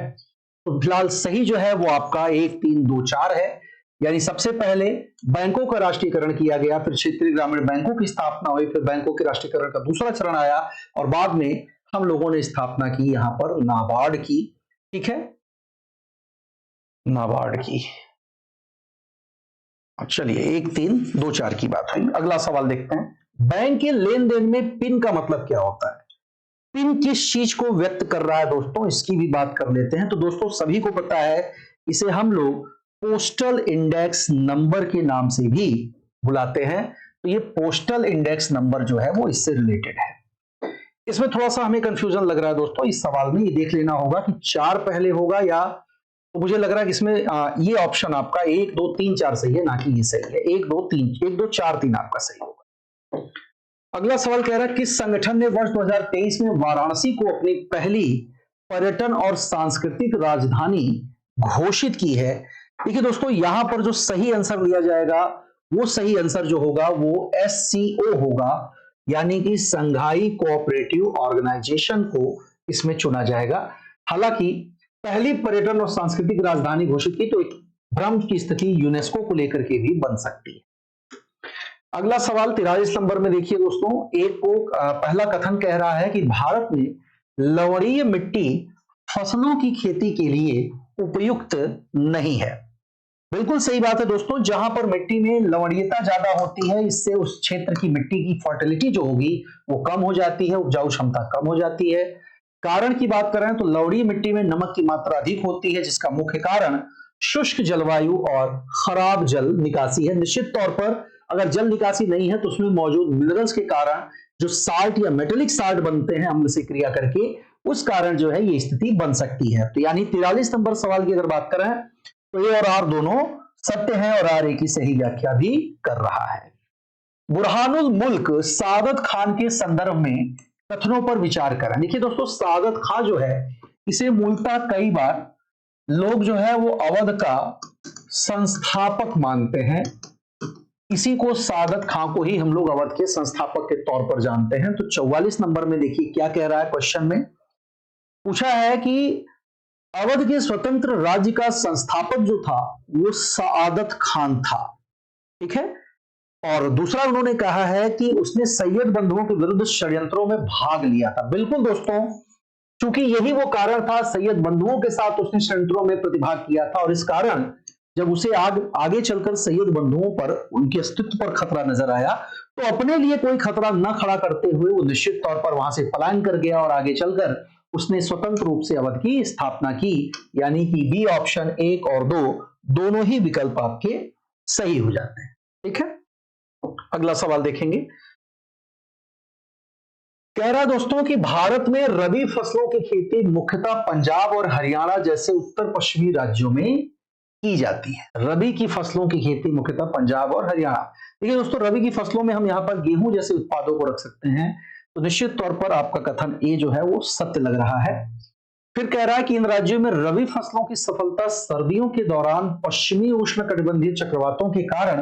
तो फिलहाल सही जो है वो आपका 1 3 2 4 है, यानी सबसे पहले बैंकों का राष्ट्रीयकरण किया गया, फिर क्षेत्रीय ग्रामीण बैंकों की स्थापना हुई, फिर बैंकों के राष्ट्रीयकरण का दूसरा चरण आया, और बाद में हम लोगों ने स्थापना की यहां पर नाबार्ड की। ठीक है, नाबार्ड की। चलिए 1 3 2 4 की बात हुई। अगला सवाल देखते हैं। बैंक के लेन देन में पिन का मतलब क्या होता है? पिन किस चीज को व्यक्त कर रहा है दोस्तों, इसकी भी बात कर लेते हैं। तो दोस्तों सभी को पता है, इसे हम लोग पोस्टल इंडेक्स नंबर के नाम से भी बुलाते हैं। तो ये पोस्टल इंडेक्स नंबर जो है वो इससे रिलेटेड है। इसमें थोड़ा सा हमें कंफ्यूजन लग रहा है दोस्तों इस सवाल में, ये देख लेना होगा कि 4 पहले होगा या, तो मुझे लग रहा है कि इसमें ये ऑप्शन आपका 1 2 3 4 सही है, ना कि ये सही है। 1 2 4 3 आपका सही होगा। अगला सवाल कह रहा है किस संगठन ने वर्ष 2023 में वाराणसी को अपनी पहली पर्यटन और सांस्कृतिक राजधानी घोषित की है? देखिए दोस्तों यहां पर जो सही आंसर लिया जाएगा, वो सही आंसर जो होगा वो SCO होगा, यानी कि संघाई कोऑपरेटिव ऑर्गेनाइजेशन को इसमें चुना जाएगा। हालांकि पहली पर्यटन और सांस्कृतिक राजधानी घोषित की तो एक भ्रम की स्थिति यूनेस्को को लेकर के भी बन सकती है। अगला सवाल 43 नंबर में देखिए दोस्तों, एक को पहला कथन कह रहा है कि भारत में लवणीय मिट्टी फसलों की खेती के लिए उपयुक्त नहीं है। बिल्कुल सही बात है दोस्तों, जहां पर मिट्टी में लवणीयता ज्यादा होती है, इससे उस क्षेत्र की मिट्टी की फर्टिलिटी जो होगी वो कम हो जाती है, उपजाऊ क्षमता कम हो जाती है। कारण की बात करें तो लवणीय मिट्टी में नमक की मात्रा अधिक होती है, जिसका मुख्य कारण शुष्क जलवायु और खराब जल निकासी है। निश्चित तौर पर अगर जल निकासी नहीं है तो उसमें मौजूद मिनरल्स के कारण जो साल्ट या मेटेलिक साल्ट बनते हैं अम्ल से क्रिया करके, उस कारण जो है ये स्थिति बन सकती है। तो यानी 43 नंबर सवाल की अगर बात करें तो ए और आर दोनों सत्य हैं और आर ए की सही व्याख्या भी कर रहा है। बुरहानुल मुल्क सादत खान के संदर्भ में कथनों पर विचार करें। देखिए दोस्तों सादत खान जो है इसे मूलतः कई बार लोग जो है वो अवध का संस्थापक मानते हैं। इसी को सादत खान को ही हम लोग अवध के संस्थापक के तौर पर जानते हैं। तो 44 नंबर में देखिए क्या कह रहा है, क्वेश्चन में पूछा है कि अवध के स्वतंत्र राज्य का संस्थापक जो था वो सादत खान था। ठीक है, और दूसरा उन्होंने कहा है कि उसने सैयद बंधुओं के विरुद्ध षड्यंत्रों में भाग लिया था। बिल्कुल दोस्तों, क्योंकि यही वो कारण था, सैयद बंधुओं के साथ उसने षड्यंत्रों में प्रतिभाग किया था, और इस कारण जब उसे आगे चलकर सैयद बंधुओं पर उनके अस्तित्व पर खतरा नजर आया तो अपने लिए कोई खतरा न खड़ा करते हुए वो निश्चित तौर पर वहां से पलायन कर गया और आगे चलकर उसने स्वतंत्र रूप से अवध की स्थापना की। यानी कि बी ऑप्शन 1 और 2 दोनों ही विकल्प आपके सही हो जाते हैं। ठीक है, अगला सवाल देखेंगे। कह रहा दोस्तों कि भारत में रबी फसलों की खेती मुख्यतः पंजाब और हरियाणा जैसे उत्तर पश्चिमी राज्यों में की जाती है। रबी की फसलों की खेती मुख्यतः पंजाब और हरियाणा। देखिए दोस्तों रबी की फसलों में हम यहां पर गेहूं जैसे उत्पादों को रख सकते हैं। तो निश्चित तौर पर आपका कथन ए जो है वो सत्य लग रहा है। फिर कह रहा है कि इन राज्यों में रबी फसलों की सफलता सर्दियों के दौरान पश्चिमी उष्णकटिबंधीय चक्रवातों के कारण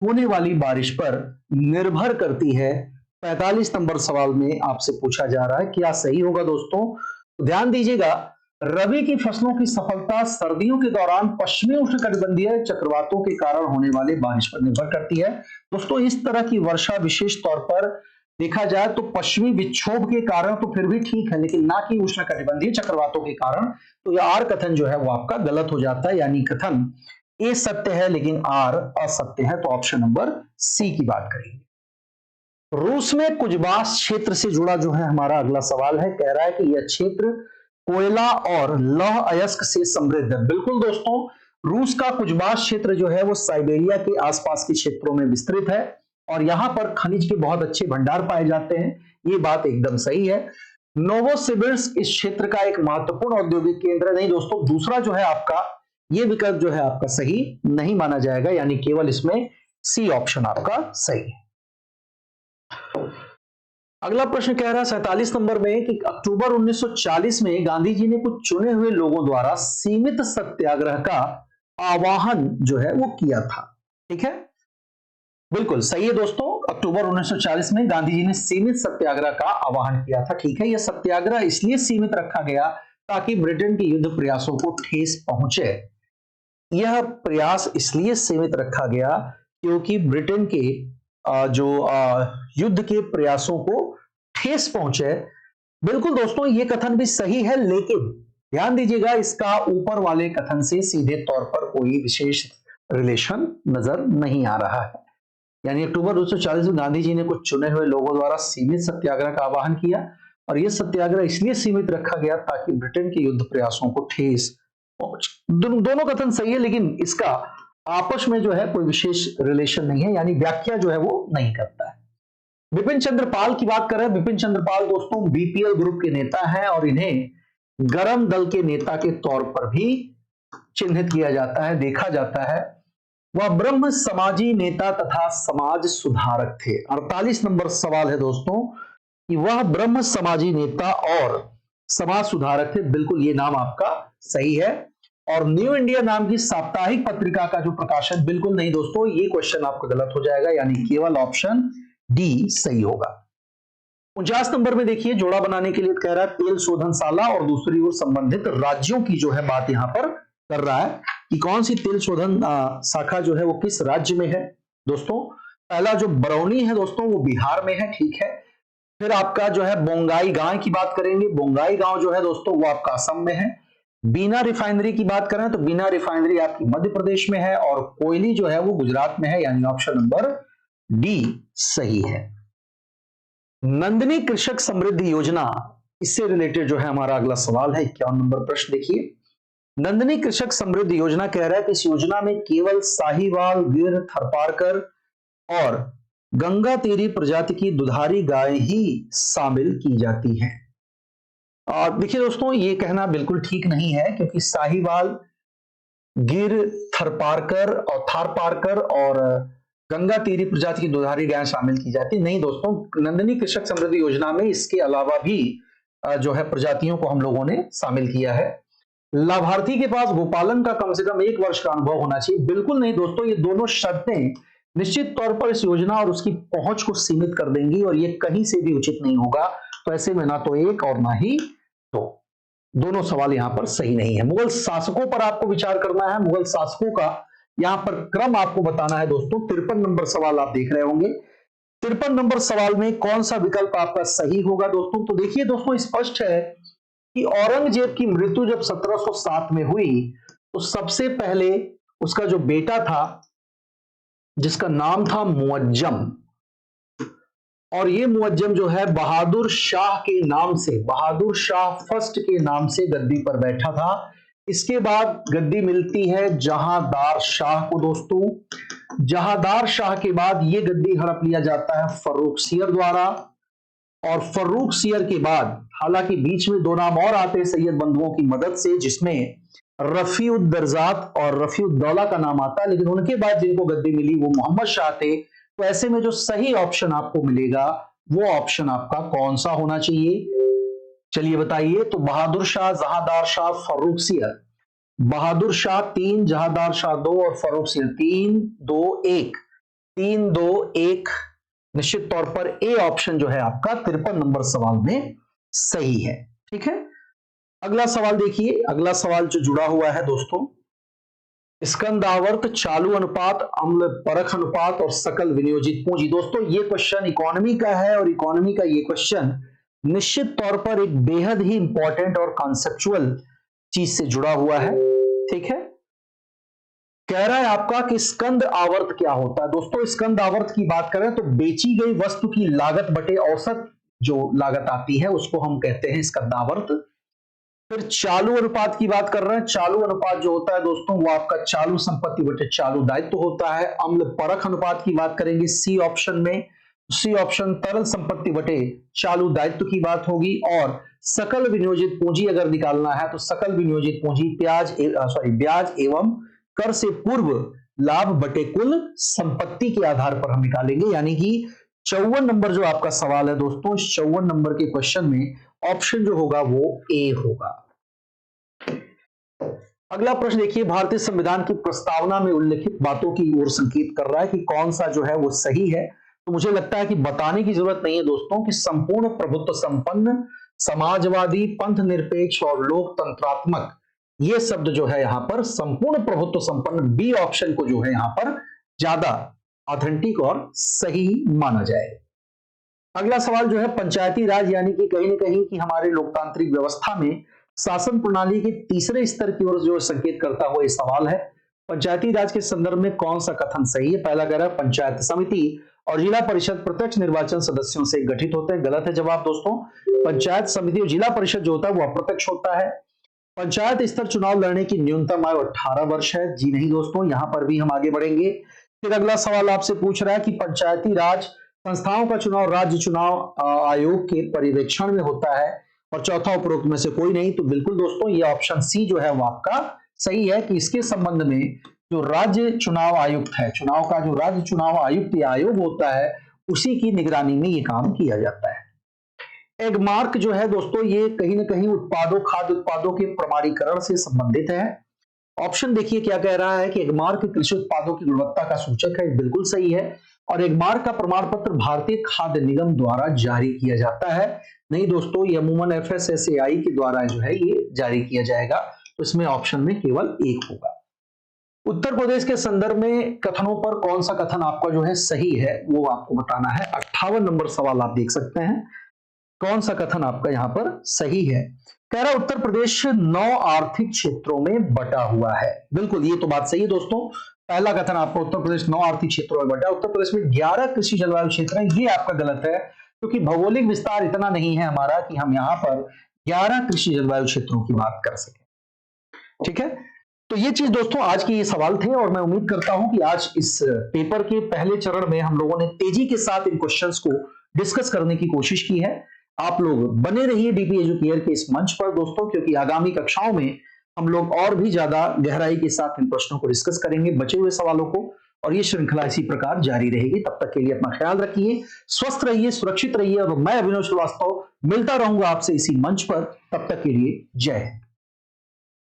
होने वाली बारिश पर निर्भर करती है। 45 नंबर सवाल में आपसे पूछा जा रहा है क्या सही होगा दोस्तों? तो ध्यान दीजिएगा, रबी की फसलों की सफलता सर्दियों के दौरान पश्चिमी उष्णकटिबंधीय चक्रवातों के कारण होने वाली बारिश पर निर्भर करती है। दोस्तों इस तरह की वर्षा विशेष तौर पर देखा जाए तो पश्चिमी विक्षोभ के कारण तो फिर भी ठीक है, लेकिन ना कि उष्णकटिबंधीय चक्रवातों के कारण। तो यह आर कथन जो है वो आपका गलत हो जाता है, यानी कथन ए सत्य है लेकिन आर असत्य है, तो ऑप्शन नंबर सी की बात करेंगे। रूस में कुजबास क्षेत्र से जुड़ा जो है हमारा अगला सवाल है, कह रहा है कि यह क्षेत्र कोयला और लौह अयस्क से समृद्ध है। बिल्कुल दोस्तों, रूस का कुजबास क्षेत्र जो है वो साइबेरिया के आसपास के क्षेत्रों में विस्तृत है और यहां पर खनिज के बहुत अच्छे भंडार पाए जाते हैं, ये बात एकदम सही है। नोवोसिबिर्स्क इस क्षेत्र का एक महत्वपूर्ण औद्योगिक केंद्र नहीं दोस्तों, दूसरा जो है आपका ये विकल्प जो है आपका सही नहीं माना जाएगा, यानी केवल इसमें सी ऑप्शन आपका सही है। अगला प्रश्न कह रहा है 47 नंबर में कि अक्टूबर 1940 में गांधी जी ने कुछ चुने हुए लोगों द्वारा सीमित सत्याग्रह का आह्वान जो है वो किया था। ठीक है, बिल्कुल सही है दोस्तों, अक्टूबर 1940 में गांधी जी ने सीमित सत्याग्रह का आह्वान किया था। ठीक है, यह सत्याग्रह इसलिए सीमित रखा गया ताकि ब्रिटेन के युद्ध प्रयासों को ठेस पहुंचे। यह प्रयास इसलिए सीमित रखा गया क्योंकि ब्रिटेन के जो युद्ध के प्रयासों को ठेस पहुंचे। बिल्कुल दोस्तों, यह कथन भी सही है, लेकिन ध्यान दीजिएगा इसका ऊपर वाले कथन से सीधे तौर पर कोई विशेष रिलेशन नजर नहीं आ रहा है। यानी अक्टूबर 1940 में गांधी जी ने कुछ चुने हुए लोगों द्वारा सीमित सत्याग्रह का आह्वान किया और यह सत्याग्रह इसलिए सीमित रखा गया ताकि ब्रिटेन के युद्ध प्रयासों को ठेस पहुंचे। दोनों कथन सही है, लेकिन इसका आपस में जो है कोई विशेष रिलेशन नहीं है, यानी व्याख्या जो है वो नहीं करता है। बिपिन चंद्र पाल की बात कर रहे हैं। बिपिन चंद्र पाल दोस्तों बीपीएल ग्रुप के नेता हैं और इन्हें गरम दल के नेता के तौर पर भी चिन्हित किया जाता है, देखा जाता है। वह ब्रह्म समाजी नेता तथा समाज सुधारक थे। 48 नंबर सवाल है दोस्तों कि वह ब्रह्म समाजी नेता और समाज सुधारक थे। बिल्कुल ये नाम आपका सही है। और न्यू इंडिया नाम की साप्ताहिक पत्रिका का जो प्रकाशन, बिल्कुल नहीं दोस्तों, ये क्वेश्चन आपका गलत हो जाएगा, यानी केवल ऑप्शन डी सही होगा। 49 नंबर में देखिए, जोड़ा बनाने के लिए कह रहा है तेल शोधनशाला और दूसरी ओर संबंधित राज्यों की जो है बात यहां पर कर रहा है कि कौन सी तेल शोधन शाखा जो है वो किस राज्य में है। दोस्तों पहला जो बरौनी है दोस्तों वो बिहार में है। ठीक है, फिर आपका जो है बोंगाई गांव की बात करेंगे। बोंगाई गांव जो है दोस्तों वो आपका असम में है। बीना रिफाइनरी की बात करें तो बीना रिफाइनरी आपकी मध्य प्रदेश में है और कोयली जो है वो गुजरात में है, यानी ऑप्शन नंबर डी सही है। नंदिनी कृषक समृद्धि योजना, इससे रिलेटेड जो है हमारा अगला सवाल है 51 नंबर प्रश्न देखिए। नंदिनी कृषक समृद्धि योजना कह रहा है कि इस योजना में केवल साहीवाल, गिर, थरपारकर और गंगा तेरी प्रजाति की दुधारी गाय ही शामिल की जाती है। और देखिए दोस्तों ये कहना बिल्कुल ठीक नहीं है, क्योंकि साहीवाल, गिर, थारपारकर और गंगा तीरी प्रजाति की दुधारी गाय शामिल की जाती नहीं दोस्तों। नंदिनी कृषक समृद्धि योजना में इसके अलावा भी जो है प्रजातियों को हम लोगों ने शामिल किया है। लाभार्थी के पास गोपालन का कम से कम 1 वर्ष का अनुभव होना चाहिए। बिल्कुल नहीं दोस्तों, ये दोनों शर्तें निश्चित तौर पर इस योजना और उसकी पहुंच को सीमित कर देंगी और ये कहीं से भी उचित नहीं होगा। तो ऐसे में ना तो एक और ना ही दो, दोनों सवाल यहां पर सही नहीं है। मुगल शासकों पर आपको विचार करना है। मुगल शासकों का यहां पर क्रम आपको बताना है दोस्तों। 53 नंबर सवाल आप देख रहे होंगे। 53 नंबर सवाल में कौन सा विकल्प आपका सही होगा दोस्तों? तो देखिए दोस्तों, स्पष्ट है कि औरंगजेब की मृत्यु जब 1707 में हुई तो सबसे पहले उसका जो बेटा था जिसका नाम था मुअज्जम, और ये मुअज्जम जो है बहादुर शाह के नाम से, बहादुर शाह फर्स्ट के नाम से गद्दी पर बैठा था। इसके बाद गद्दी मिलती है जहांदार शाह को दोस्तों। जहांदार शाह के बाद ये गद्दी हड़प लिया जाता है फर्रुख सियर द्वारा, और फर्रुख सियर के बाद हालांकि बीच में 2 नाम और आते हैं सैयद बंधुओं की मदद से, जिसमें रफीउद्दर्जात और रफीउद्दौला का नाम आता है, लेकिन उनके बाद जिनको गद्दी मिली वो मोहम्मद शाह थे। तो ऐसे में जो सही ऑप्शन आपको मिलेगा वो ऑप्शन आपका कौन सा होना चाहिए? चलिए बताइए। तो बहादुर शाह, जहांदार शाह, फर्रुख सियर। बहादुर शाह 3, जहांदार शाह 2 और फर्रुख सियर 3, 2, 1। 3, 2, 1 निश्चित तौर पर ए ऑप्शन जो है आपका 53 नंबर सवाल में सही है। ठीक है, अगला सवाल देखिए। अगला सवाल जो जुड़ा हुआ है दोस्तों, स्कंदावर्त, चालू अनुपात, अम्ल परख अनुपात और सकल विनियोजित पूंजी। दोस्तों ये क्वेश्चन इकोनॉमी का है और इकोनॉमी का ये क्वेश्चन निश्चित तौर पर एक बेहद ही इंपॉर्टेंट और कॉन्सेप्चुअल चीज से जुड़ा हुआ है। ठीक है, कह रहा है आपका कि स्कंद आवर्त क्या होता है। दोस्तों स्कंद आवर्त की बात करें तो बेची गई वस्तु की लागत बटे औसत जो लागत आती है उसको हम कहते हैं स्कंदावर्त। फिर चालू अनुपात की बात कर रहे हैं। चालू अनुपात जो होता है दोस्तों वो आपका चालू संपत्ति बटे चालू दायित्व होता है। अम्ल परख अनुपात की बात करेंगे सी ऑप्शन में, सी ऑप्शन तरल संपत्ति बटे चालू दायित्व की बात होगी। और सकल विनियोजित पूंजी अगर निकालना है तो सकल विनियोजित पूंजी ब्याज एवं कर से पूर्व लाभ बटे कुल संपत्ति के आधार पर हम निकालेंगे। यानी कि 54 नंबर जो आपका सवाल है दोस्तों, 54 नंबर के क्वेश्चन में ऑप्शन जो होगा वो ए होगा। अगला प्रश्न देखिए, भारतीय संविधान की प्रस्तावना में उल्लिखित बातों की ओर संकेत कर रहा है कि कौन सा जो है वो सही है। तो मुझे लगता है कि बताने की जरूरत नहीं है दोस्तों कि संपूर्ण प्रभुत्व संपन्न, समाजवादी, पंथ निरपेक्ष और लोकतंत्रात्मक, ये शब्द जो है यहां पर संपूर्ण प्रभुत्व संपन्न बी ऑप्शन को जो है यहां पर ज्यादा ऑथेंटिक और सही माना जाएगा। अगला सवाल जो है पंचायती राज यानी कि कहीं ना कहीं कि हमारे लोकतांत्रिक व्यवस्था में शासन प्रणाली के तीसरे स्तर की ओर जो संकेत करता हुआ ये सवाल है। पंचायती राज के संदर्भ में कौन सा कथन सही है। पहला कह रहा है पंचायत समिति और जिला परिषद प्रत्यक्ष निर्वाचन सदस्यों से गठित होते हैं। गलत है जवाब दोस्तों। पंचायत समिति और जिला परिषद जो होता है वो अप्रत्यक्ष होता है। पंचायत स्तर चुनाव लड़ने की न्यूनतम आयु 18 वर्ष है। जी नहीं दोस्तों, यहां पर भी हम आगे बढ़ेंगे। फिर अगला सवाल आपसे पूछ रहा है कि पंचायती राज संस्थाओं का चुनाव राज्य चुनाव आयोग के पर्यवेक्षण में होता है और चौथा उपरोक्त में से कोई नहीं। तो बिल्कुल दोस्तों ये ऑप्शन सी जो है वो आपका सही है कि इसके संबंध में जो राज्य चुनाव आयुक्त है, चुनाव का जो राज्य चुनाव आयुक्त या आयोग होता है उसी की निगरानी में ये काम किया जाता है। एगमार्क जो है दोस्तों ये कहीं ना कहीं उत्पादों, खाद्य उत्पादों के प्रमाणीकरण से संबंधित है। ऑप्शन देखिए क्या कह रहा है कि एगमार्क कृषि उत्पादों की गुणवत्ता का सूचक है। बिल्कुल सही है। और एगमार्क का प्रमाण पत्र भारतीय खाद्य निगम द्वारा जारी किया जाता है। नहीं दोस्तों, ये अमूमन FSSAI के द्वारा जो है ये जारी किया जाएगा। तो इसमें ऑप्शन में केवल एक होगा। उत्तर प्रदेश के संदर्भ में कथनों पर कौन सा कथन आपका जो है सही है वो आपको बताना है। 58 नंबर सवाल आप देख सकते हैं, कौन सा कथन आपका यहां पर सही है। कह रहा उत्तर प्रदेश 9 आर्थिक क्षेत्रों में बटा हुआ है। बिल्कुल ये तो बात सही है दोस्तों। पहला कथन आपका उत्तर प्रदेश 9 आर्थिक क्षेत्रों में बटा। उत्तर प्रदेश में 11 कृषि जलवायु क्षेत्र हैं, ये आपका गलत है क्योंकि भौगोलिक विस्तार इतना नहीं है हमारा कि हम यहाँ पर 11 कृषि जलवायु क्षेत्रों की बात कर सकें। ठीक है, तो ये चीज दोस्तों आज के ये सवाल थे और मैं उम्मीद करता हूं कि आज इस पेपर के पहले चरण में हम लोगों ने तेजी के साथ इन क्वेश्चंस को डिस्कस करने की कोशिश की है। आप लोग बने रहिए डीपी एजुकेयर के इस मंच पर दोस्तों, क्योंकि आगामी कक्षाओं में हम लोग और भी ज्यादा गहराई के साथ इन प्रश्नों को डिस्कस करेंगे, बचे हुए सवालों को, और ये श्रृंखला इसी प्रकार जारी रहेगी। तब तक के लिए अपना ख्याल रखिए, स्वस्थ रहिए, सुरक्षित रहिए और मैं अभिनव श्रीवास्तव मिलता रहूंगा आपसे इसी मंच पर। तब तक के लिए जय हिंद।